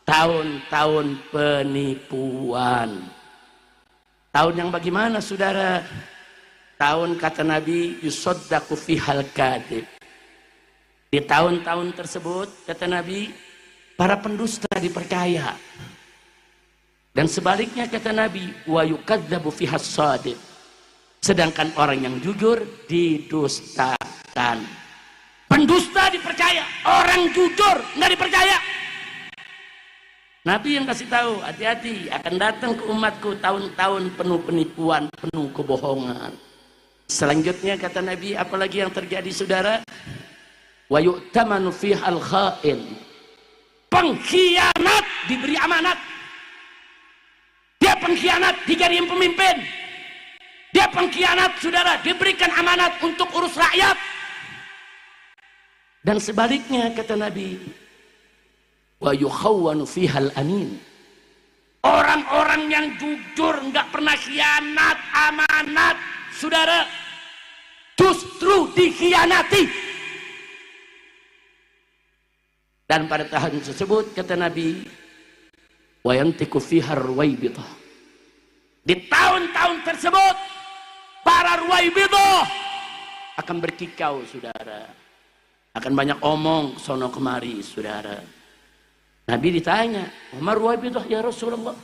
tahun-tahun penipuan. Tahun yang bagaimana, saudara? Tahun, kata Nabi, yusaddaqu fihal kadhib. Di tahun-tahun tersebut, kata Nabi, para pendusta dipercaya. Dan sebaliknya, kata Nabi, wa yukadzabu fihas shadiq. Sedangkan orang yang jujur didustakan. Pendusta dipercaya, orang jujur nggak dipercaya. Nabi yang kasih tahu, hati-hati, akan datang ke umatku tahun-tahun penuh penipuan, penuh kebohongan. Selanjutnya kata Nabi, apalagi yang terjadi, saudara? Wa yu'tamanu fihal kha'in. Pengkhianat diberi amanat. Dia pengkhianat dijadiin pemimpin. Dia pengkhianat, saudara, diberikan amanat untuk urus rakyat. Dan sebaliknya kata Nabi, wa yukhawwanu fihal amin. Orang-orang yang jujur, nggak pernah khianat amanat, saudara, justru dikhianati. Dan pada tahun tersebut kata Nabi, wa yantiqu fiha ruwaibidah. Di tahun-tahun tersebut para ruwaibidah akan berkikau, saudara. Akan banyak omong sono kemari, saudara. Nabi ditanya, "Umar ruwaibidah ya Rasulullah?"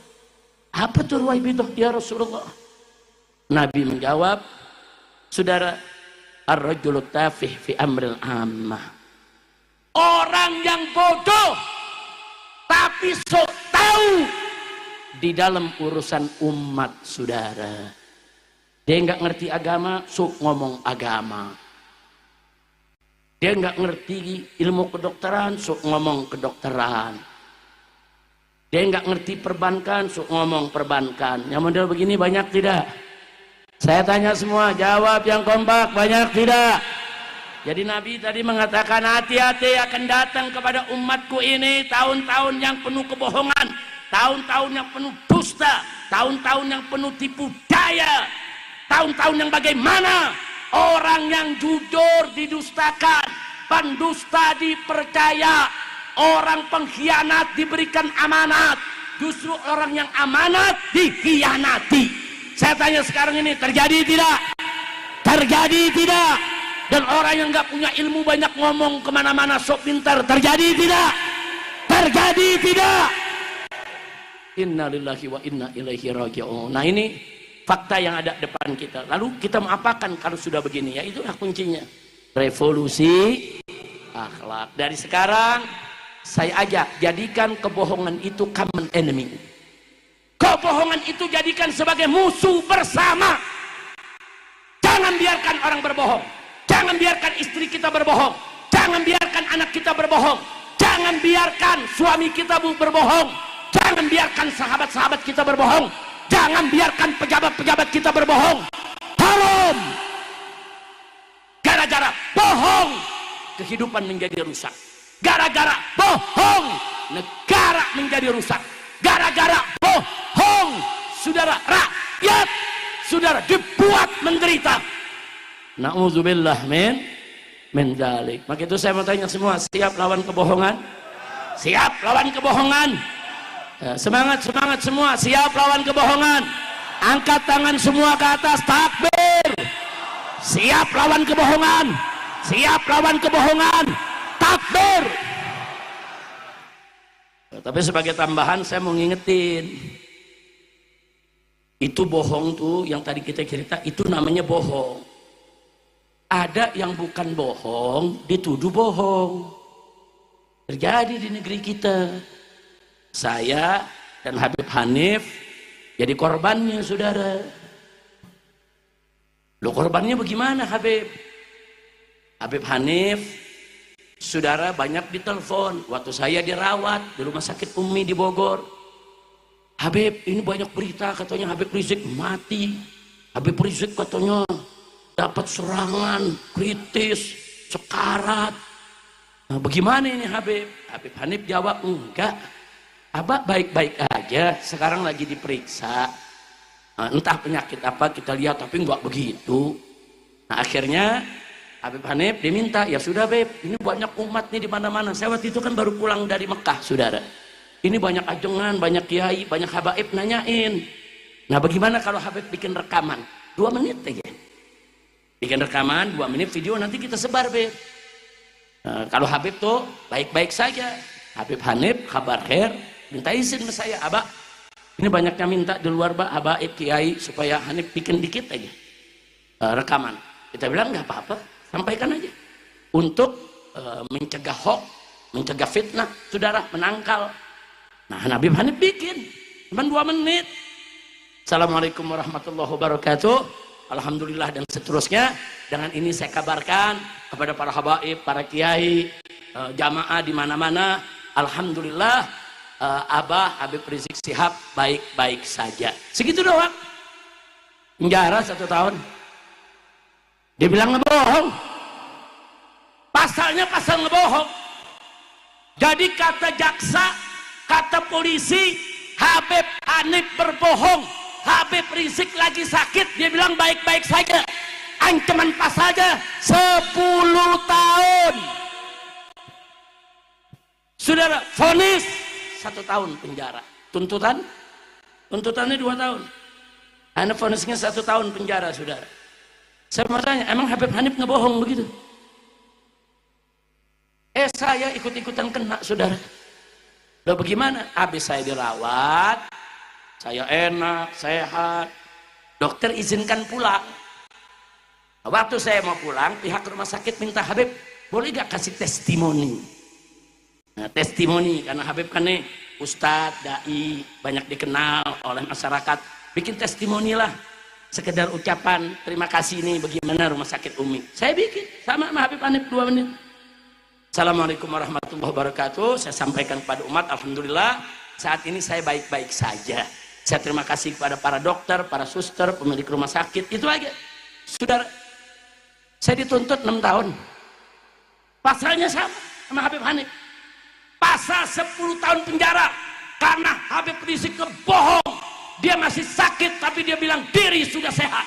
Apa tuh ruwaibidah ya Rasulullah? Nabi menjawab, saudara, ar-rajulu tafih fi amril ammah. Orang yang bodoh tapi sok tahu di dalam urusan umat, saudara. Dia nggak ngerti agama, sok ngomong agama. Dia nggak ngerti ilmu kedokteran, sok ngomong kedokteran. Dia nggak ngerti perbankan, sok ngomong perbankan. Yang model begini banyak tidak? Saya tanya semua, jawab yang kompak, banyak tidak? Jadi Nabi tadi mengatakan, hati-hati, akan datang kepada umatku ini tahun-tahun yang penuh kebohongan, tahun-tahun yang penuh dusta, tahun-tahun yang penuh tipu daya, tahun-tahun yang bagaimana orang yang jujur didustakan, pendusta dipercaya, orang pengkhianat diberikan amanat, justru orang yang amanat dikhianati. Saya tanya sekarang ini, terjadi tidak? Terjadi tidak? Dan orang yang nggak punya ilmu banyak ngomong kemana-mana sok pintar, terjadi tidak? Terjadi tidak? Inna lillahi wa inna ilaihi raji'un. Nah, ini fakta yang ada depan kita. Lalu kita mau apakan kalau sudah begini? Ya itulah kuncinya. Revolusi akhlak. Dari sekarang saya ajak, jadikan kebohongan itu common enemy. Kebohongan itu jadikan sebagai musuh bersama. Jangan biarkan orang berbohong. Jangan biarkan istri kita berbohong. Jangan biarkan anak kita berbohong. Jangan biarkan suami kita berbohong. Jangan biarkan sahabat-sahabat kita berbohong. Jangan biarkan pejabat-pejabat kita berbohong. Haram. Gara-gara bohong, kehidupan menjadi rusak. Gara-gara bohong, negara menjadi rusak. Gara-gara bohong, saudara, rakyat, saudara, dibuat menderita. Na'udzubillah min dzalik. Maka itu saya mau tanya semua, siap lawan kebohongan? Siap lawan kebohongan? Ya, semangat semua, siap lawan kebohongan? Angkat tangan semua ke atas, takbir. Siap lawan kebohongan? Siap lawan kebohongan? Takbir. Tapi sebagai tambahan saya mau ngingetin, itu bohong tuh yang tadi kita cerita, itu namanya bohong. ada yang bukan bohong dituduh bohong. Terjadi di negeri kita. Saya dan Habib Hanif jadi korbannya, saudara. Lo korbannya bagaimana, Habib? Habib Hanif, saudara, banyak ditelepon waktu saya dirawat di rumah sakit Umi di Bogor. Habib, ini banyak berita katanya Habib Rizik mati. Habib Rizik katanya dapat serangan kritis, sekarat. Nah, bagaimana ini Habib? Habib Hanif jawab, enggak, Abah baik-baik aja, sekarang lagi diperiksa. Nah, entah penyakit apa kita lihat, tapi enggak begitu. Nah, akhirnya Habib Hanif diminta, ya sudah Beb, ini banyak umat nih di mana-mana. Saya waktu itu kan baru pulang dari Mekah, saudara. Ini banyak ajengan, banyak kiai, banyak habaib nanyain. Nah, bagaimana kalau Habib bikin rekaman 2 menit aja? Bikin rekaman 2 menit video, nanti kita sebar, Beb. Nah, kalau Habib tuh baik-baik saja. Habib Hanif kabar khair, minta izin sama saya, Abah, ini banyaknya minta di luar, Pak, habaib kiai, supaya Hanif bikin dikit aja rekaman. Kita bilang nggak apa-apa, sampaikan aja untuk mencegah hoax, mencegah fitnah, saudara, menangkal. Nah, Habib Hanif bikin cuma 2 menit. Assalamualaikum warahmatullahi wabarakatuh. Alhamdulillah dan seterusnya. Dengan ini saya kabarkan kepada para habaib, para kiai, jamaah di mana-mana, alhamdulillah, Abah Habib Rizik Syihab baik-baik saja. Segitu doang. Penjara 1 tahun. Dia bilang ngebohong. Pasalnya pasal ngebohong. Jadi kata jaksa, kata polisi, Habib Hanif berbohong. Habib Rizik lagi sakit, dia bilang baik-baik saja. Ancaman pasalnya 10 tahun. Saudara, vonis 1 tahun penjara. Tuntutannya 2 tahun. Anda vonisnya 1 tahun penjara, saudara. Saya mau tanya, emang Habib Hanif ngebohong begitu? Saya ikut-ikutan kena, saudara. Loh bagaimana? Habis saya dirawat, saya enak, sehat. Dokter izinkan pulang. Waktu saya mau pulang, pihak rumah sakit minta, Habib, boleh gak kasih testimoni? Nah, testimoni, karena Habib kan nih ustadz, dai, banyak dikenal oleh masyarakat. Bikin testimoni lah, sekedar ucapan terima kasih nih bagaimana rumah sakit Umi. Saya bikin, sama Habib Hanif 2 menit. Assalamualaikum warahmatullahi wabarakatuh. Saya sampaikan kepada umat, alhamdulillah saat ini saya baik-baik saja. Saya terima kasih kepada para dokter, para suster, pemilik rumah sakit. Itu aja. Saudara, saya dituntut 6 tahun. Pasalnya sama Habib Hanif. Pasal 10 tahun penjara karena Habib Rizik kebohong. Dia masih sakit tapi dia bilang diri sudah sehat.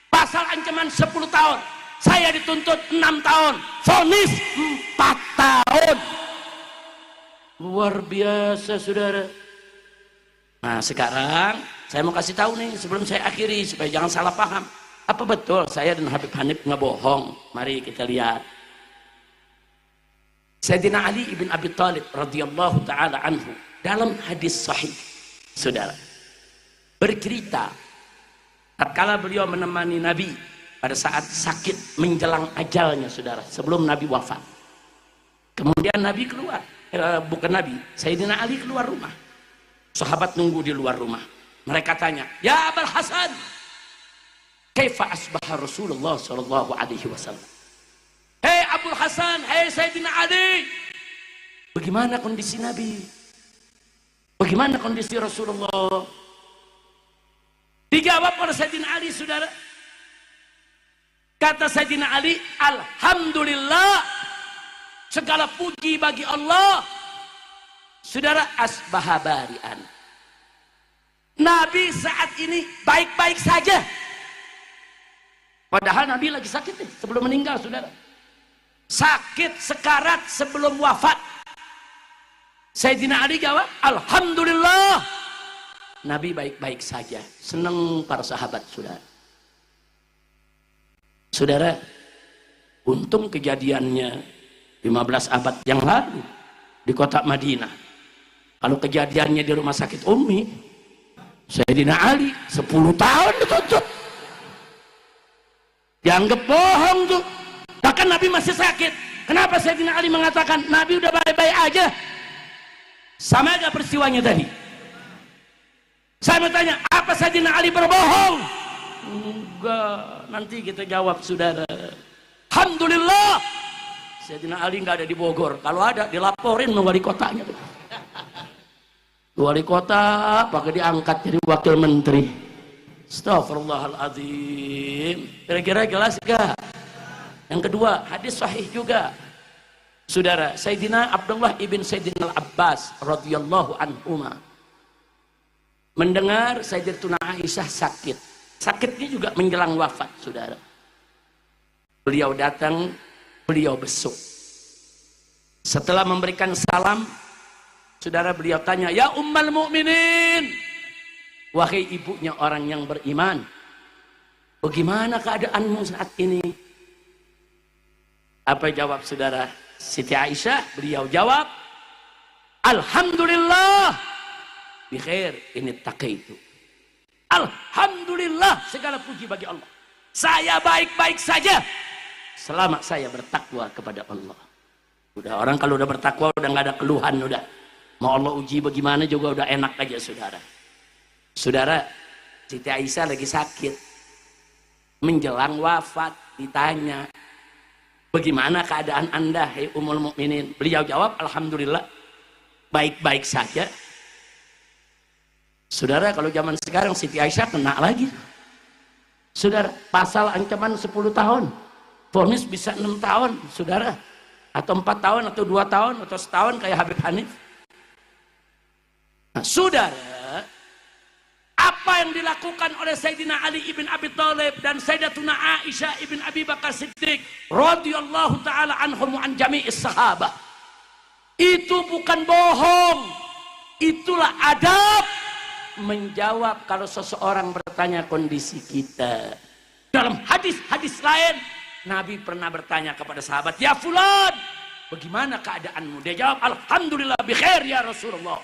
Pasal ancaman 10 tahun. Saya dituntut 6 tahun. Vonis 4 tahun. Luar biasa, saudara. Nah, sekarang saya mau kasih tahu nih sebelum saya akhiri supaya jangan salah paham. Apa betul saya dan Habib Hanif ngebohong? Mari kita lihat. Sayyidina Ali ibn Abi Thalib radhiyallahu taala anhu dalam hadis sahih, saudara, bercerita tatkala beliau menemani Nabi pada saat sakit menjelang ajalnya, saudara, sebelum Nabi wafat. Kemudian Nabi keluar, bukan Nabi, Sayyidina Ali keluar rumah. Sahabat nunggu di luar rumah. Mereka tanya, ya Abul Hasan, kaifa asbaha Rasulullah sallallahu alaihi wasallam? Hei Abul Hasan, hei Sayyidina Ali, bagaimana kondisi Nabi? Bagaimana kondisi Rasulullah? Dijawab oleh Sayyidina Ali, saudara. Kata Sayyidina Ali, alhamdulillah, segala puji bagi Allah. Saudara, asbaha bari'an. Nabi saat ini baik-baik saja. Padahal Nabi lagi sakit nih, sebelum meninggal, saudara. Sakit sekarat sebelum wafat. Sayyidina Ali jawab, alhamdulillah, Nabi baik-baik saja. Senang para sahabat, saudara. Saudara, untung kejadiannya 15 abad yang lalu di kota Madinah. Kalau kejadiannya di rumah sakit Umi, Sayyidina Ali 10 tahun dituntut. Dianggap bohong tuh. Bahkan Nabi masih sakit. Kenapa Sayyidina Ali mengatakan Nabi udah baik-baik aja? Sama aja peristiwanya tadi. Saya mau tanya, apa Sayyidina Ali berbohong? Enggak, nanti kita jawab saudara. Alhamdulillah Sayyidina Ali nggak ada di Bogor. Kalau ada dilaporin sama wali kotanya. Wali kota pakai diangkat jadi wakil menteri. Astaghfirullahaladzim. Kira-kira jelas gak? Yang kedua, hadis sahih juga. Saudara, Sayyidina Abdullah ibn Sayyidina Al-Abbas radhiyallahu anhuma mendengar Sayyidatuna Aisyah sakit. Sakitnya juga menjelang wafat, saudara. Beliau datang, beliau besuk. Setelah memberikan salam, saudara, beliau tanya, "Ya Ummul Mukminin, wahai ibunya orang yang beriman, bagaimana keadaanmu saat ini?" Apa jawab saudara Siti Aisyah? Beliau jawab, "Alhamdulillah bikhair ini taqaitu." Alhamdulillah, segala puji bagi Allah. Saya baik-baik saja selama saya bertakwa kepada Allah. Udah, orang kalau udah bertakwa udah nggak ada keluhan, udah. Mau Allah uji bagaimana juga udah enak aja, saudara. Saudara, Siti Aisyah lagi sakit. Menjelang wafat ditanya, "Bagaimana keadaan Anda, hai Ummul Mukminin?" Beliau jawab, "Alhamdulillah, baik-baik saja." Saudara, kalau zaman sekarang Siti Aisyah kena lagi. Saudara, pasal ancaman 10 tahun. Vonis bisa 6 tahun, saudara. Atau 4 tahun, atau 2 tahun, atau setahun kayak Habib Hanif. Nah, saudara, apa yang dilakukan oleh Sayyidina Ali ibn Abi Thalib dan Sayyidatuna Aisyah ibn Abi Bakar Siddiq radhiyallahu ta'ala anhum an jami'is sahabah, itu bukan bohong. Itulah adab menjawab kalau seseorang bertanya kondisi kita. Dalam hadis-hadis lain, Nabi pernah bertanya kepada sahabat, "Ya fulan, bagaimana keadaanmu?" Dia jawab, "Alhamdulillah bikhair ya Rasulullah."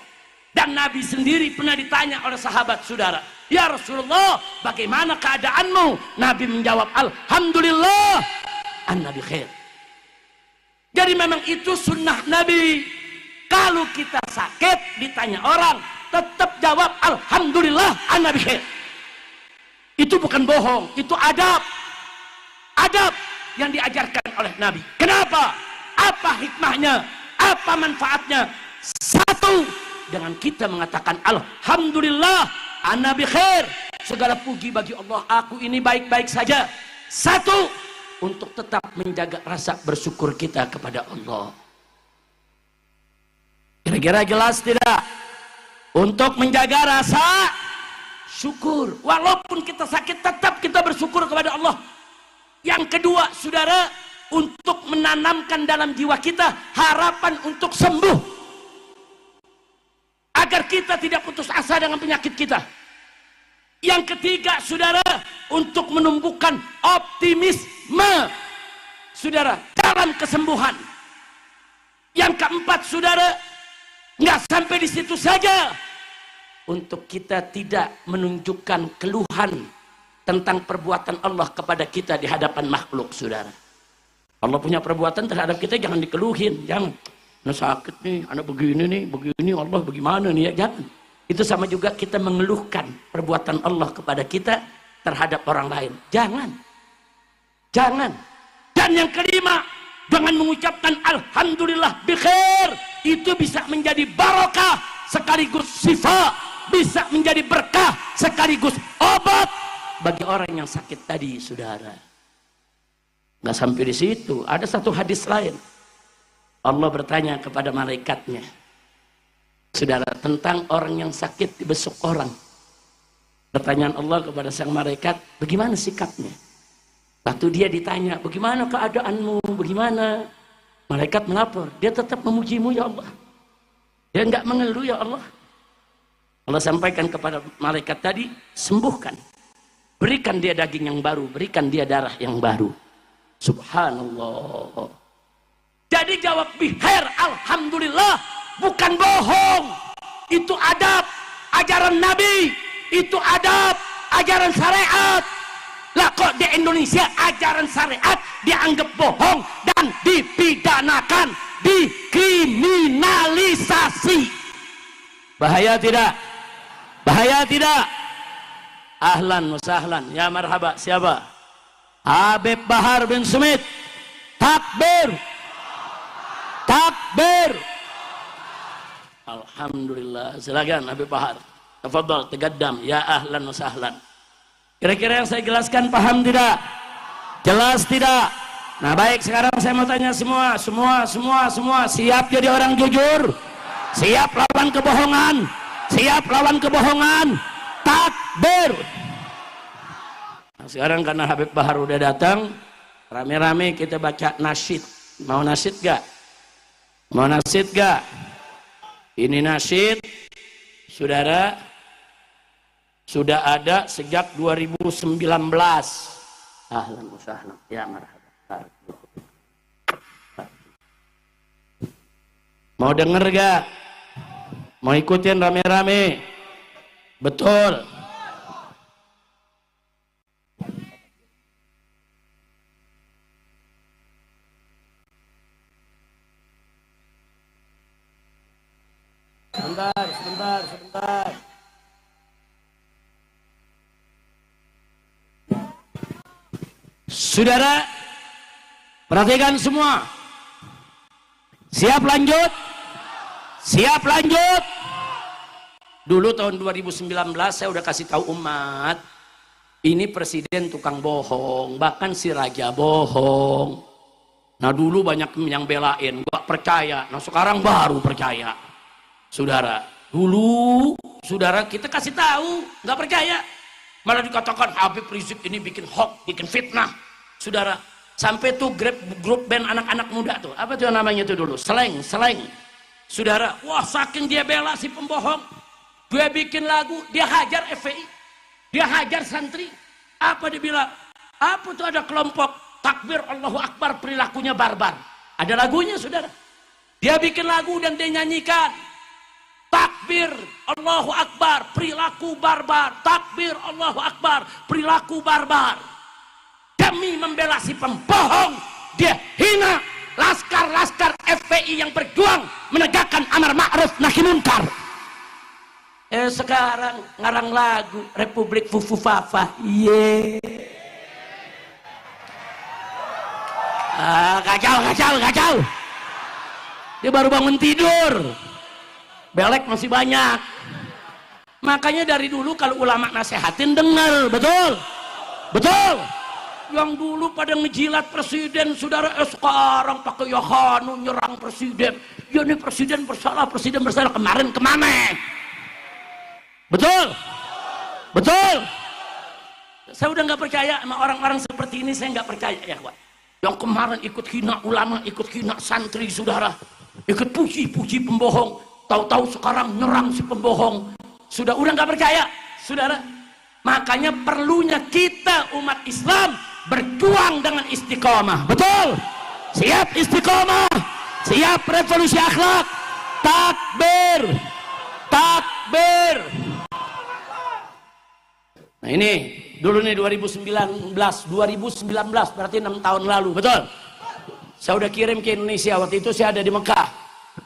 Dan Nabi sendiri pernah ditanya oleh sahabat, saudara, "Ya Rasulullah, bagaimana keadaanmu?" Nabi menjawab, "Alhamdulillah anna bikhair." Jadi memang itu sunnah Nabi. Kalau kita sakit ditanya orang, tetap jawab, "Alhamdulillah anna bikhair." Itu bukan bohong, itu adab. Adab yang diajarkan oleh Nabi. Kenapa? Apa hikmahnya? Apa manfaatnya? Satu, dengan kita mengatakan alhamdulillah ana bi khair, segala puji bagi Allah, aku ini baik-baik saja. Satu, untuk tetap menjaga rasa bersyukur kita kepada Allah. Kira-kira jelas tidak? Untuk menjaga rasa syukur, walaupun kita sakit tetap kita bersyukur kepada Allah. Yang kedua, saudara, untuk menanamkan dalam jiwa kita harapan untuk sembuh, agar kita tidak putus asa dengan penyakit kita. Yang ketiga, saudara, untuk menumbuhkan optimisme, saudara, dalam kesembuhan. Yang keempat, saudara, nggak sampai di situ saja, untuk kita tidak menunjukkan keluhan tentang perbuatan Allah kepada kita di hadapan makhluk, saudara. Allah punya perbuatan terhadap kita, jangan dikeluhin, jangan. Anak sakit nih, anak begini, Allah bagaimana nih, ya jangan. Itu sama juga kita mengeluhkan perbuatan Allah kepada kita terhadap orang lain. Jangan. Jangan. Dan yang kelima, dengan mengucapkan alhamdulillah bikhair, itu bisa menjadi barokah sekaligus syifa, bisa menjadi berkah sekaligus obat bagi orang yang sakit tadi, saudara. Nggak sampai di situ, ada satu hadis lain. Allah bertanya kepada malaikatnya, saudara, tentang orang yang sakit dibesuk orang. Pertanyaan Allah kepada sang malaikat, bagaimana sikapnya? Waktu dia ditanya, bagaimana keadaanmu, bagaimana? Malaikat melapor, dia tetap memujimu ya Allah. Dia nggak mengeluh ya Allah. Allah sampaikan kepada malaikat tadi, sembuhkan. Berikan dia daging yang baru, berikan dia darah yang baru. Subhanallah. Jadi jawab bikhair, alhamdulillah, bukan bohong. Itu adab, ajaran Nabi. Itu adab, ajaran syariat. Lah, kok di Indonesia ajaran syariat dianggap bohong dan dipidanakan, dikriminalisasi. Bahaya tidak? Bahaya tidak? Ahlan wa sahlan, ya marhaba. Siapa? Habib Bahar bin Sumit. Takbir, takbir. Alhamdulillah. Silakan Habib Bahar, tafadhal tegaddam, ya ahlan wa sahlan. Kira-kira yang saya jelaskan paham tidak? Jelas tidak? Nah baik, sekarang saya mau tanya semua siap jadi orang jujur? Siap lawan kebohongan? Siap lawan kebohongan? Takbir. Nah, sekarang karena Habib Bahar udah datang, rame-rame kita baca nasyid. Mau nasyid gak? Mau nasyid gak? Ini nasyid, saudara, sudah ada sejak 2019. Ahlan wa sahlan, ya marhaba. Mau denger gak? Mau ikutin rame-rame? Betul. Sebentar. Saudara, perhatikan semua. Siap lanjut? Siap lanjut? Dulu tahun 2019 saya udah kasih tahu umat, ini presiden tukang bohong, bahkan si raja bohong. Nah dulu banyak yang belain, gak percaya. Nah sekarang baru percaya. Saudara, dulu saudara kita kasih tahu, nggak percaya. Malah dikatakan Habib Rizik ini bikin hoax, bikin fitnah. Saudara, sampai tuh grup band anak-anak muda tuh, apa tuh namanya tuh dulu? Seleng. Saudara, wah saking dia bela si pembohong, dia bikin lagu, dia hajar FPI, dia hajar santri. Apa dia bilang? Apa tuh ada kelompok takbir Allahu Akbar perilakunya barbar. Ada lagunya saudara. Dia bikin lagu dan dia nyanyikan. Takbir Allahu Akbar perilaku barbar. Takbir Allahu Akbar perilaku barbar. Demi membela si pembohong, dia hina laskar-laskar FPI yang berjuang menegakkan amar ma'ruf nahi munkar. Sekarang ngarang lagu Republik Fufu Fafa. Kacau. Dia baru bangun tidur. Belek masih banyak. Makanya dari dulu kalau ulama nasehatin dengar, betul? Yang dulu pada ngejilat presiden, saudara, sekarang pakai Yohanu nyerang presiden. Ya ini presiden bersalah kemarin kemana? Betul? Saya udah nggak percaya sama orang-orang seperti ini, saya nggak percaya ya kawan. Yang kemarin ikut hina ulama, ikut hina santri, saudara, ikut puji pembohong, tahu-tahu sekarang nyerang si pembohong. Udah nggak percaya, saudara. Makanya perlunya kita umat Islam berjuang dengan istiqomah. Betul? Siap istiqomah, siap revolusi akhlak. Takbir. Nah ini dulu nih 2019 berarti 6 tahun lalu, betul? Saya udah kirim ke Indonesia, waktu itu saya ada di Mekah.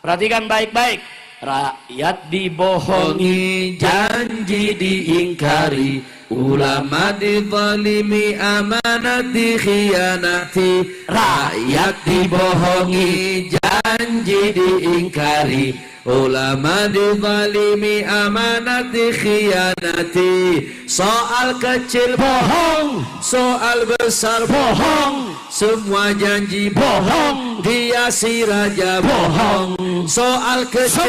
Perhatikan baik-baik. Rakyat dibohongi, janji diingkari, ulama dizalimi, amanat dikhianati. Rakyat dibohongi, janji diingkari, ulama dizalimi, amanat dikhianati. Soal kecil bohong, soal besar bohong, semua janji bohong, dia si raja bohong. Soal kecil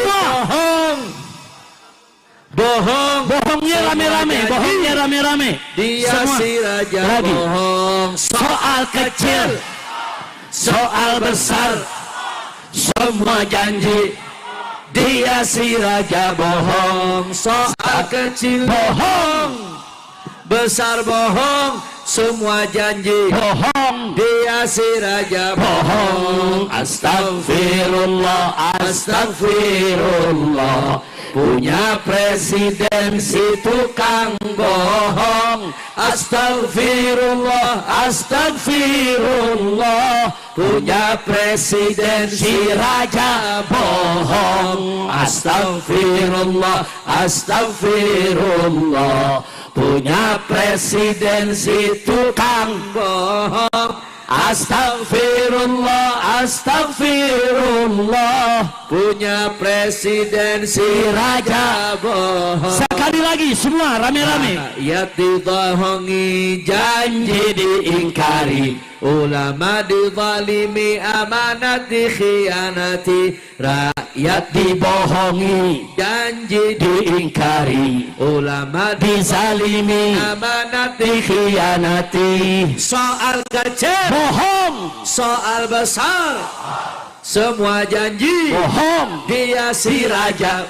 bohongnya rame-rame, dia semua si raja lagi bohong. Soal kecil, soal besar, semua janji, dia si raja bohong. Soal kecil bohong, besar bohong, semua janji bohong, dia si raja bohong. Astagfirullah, punya presiden si tukang bohong. Astagfirullah, astagfirullah, punya presiden si raja bohong. Astagfirullah, astagfirullah, punya presiden si tukang bohong. Astagfirullah, astagfirullah, punya presiden si raja bohong. Sekali lagi semua rame-rame. Rakyat dibohongi, janji diingkari, ulama dizalimi, amanat dikhianati. Rakyat dibohongi, janji diingkari, ulama dizalimi, amanat dikhianati. Soal kecil bohong, soal besar semua janji bohong, dia si raja.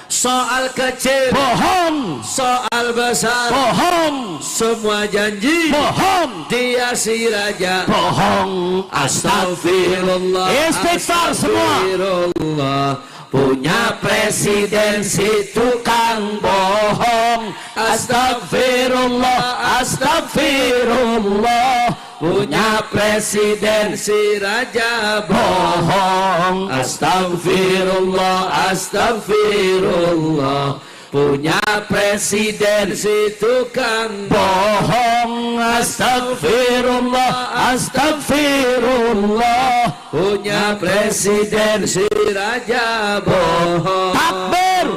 Soal kecil bohong, soal besar bohong, semua janji bohong, dia si raja bohong. Astagfirullah, istighfar semua. Punya presiden si tukang bohong. Astagfirullah, astagfirullah, punya presiden si raja bohong. Astagfirullah, astagfirullah, punya presiden si tukang bohong. Astagfirullah, astagfirullah, punya presiden si raja bohong. Takbir,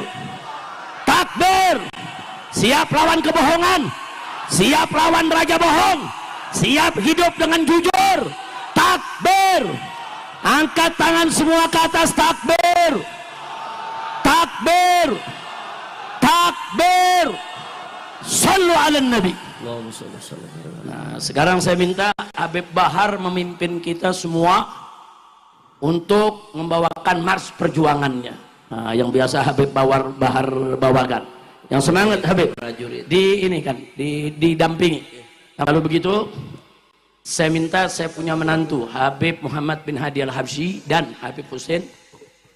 takbir, siap lawan kebohongan, siap lawan raja bohong, siap hidup dengan jujur. Takbir, angkat tangan semua ke atas. Takbir, takbir, takbir. Sallu ala nabi. Nah, sekarang saya minta Habib Bahar memimpin kita semua untuk membawakan mars perjuangannya. Nah, yang biasa Habib Bahar bawakan. Yang semangat Habib di ini kan didampingi. Nah, kalau begitu saya minta, saya punya menantu Habib Muhammad bin Hadi Al-Habsyi dan Habib Hussein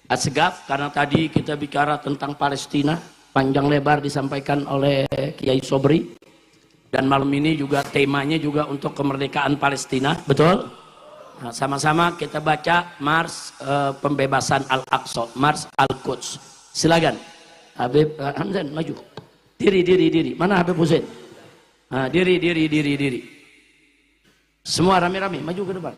Assegaf, karena tadi kita bicara tentang Palestina panjang lebar disampaikan oleh Kiai Sobri, dan malam ini juga temanya juga untuk kemerdekaan Palestina, betul? Nah, sama-sama kita baca mars pembebasan Al-Aqsa, mars Al-Quds. Silakan Habib Hamzan maju. Diri. Mana Habib Hussein? Nah, diri. Semua rame-rame maju ke depan.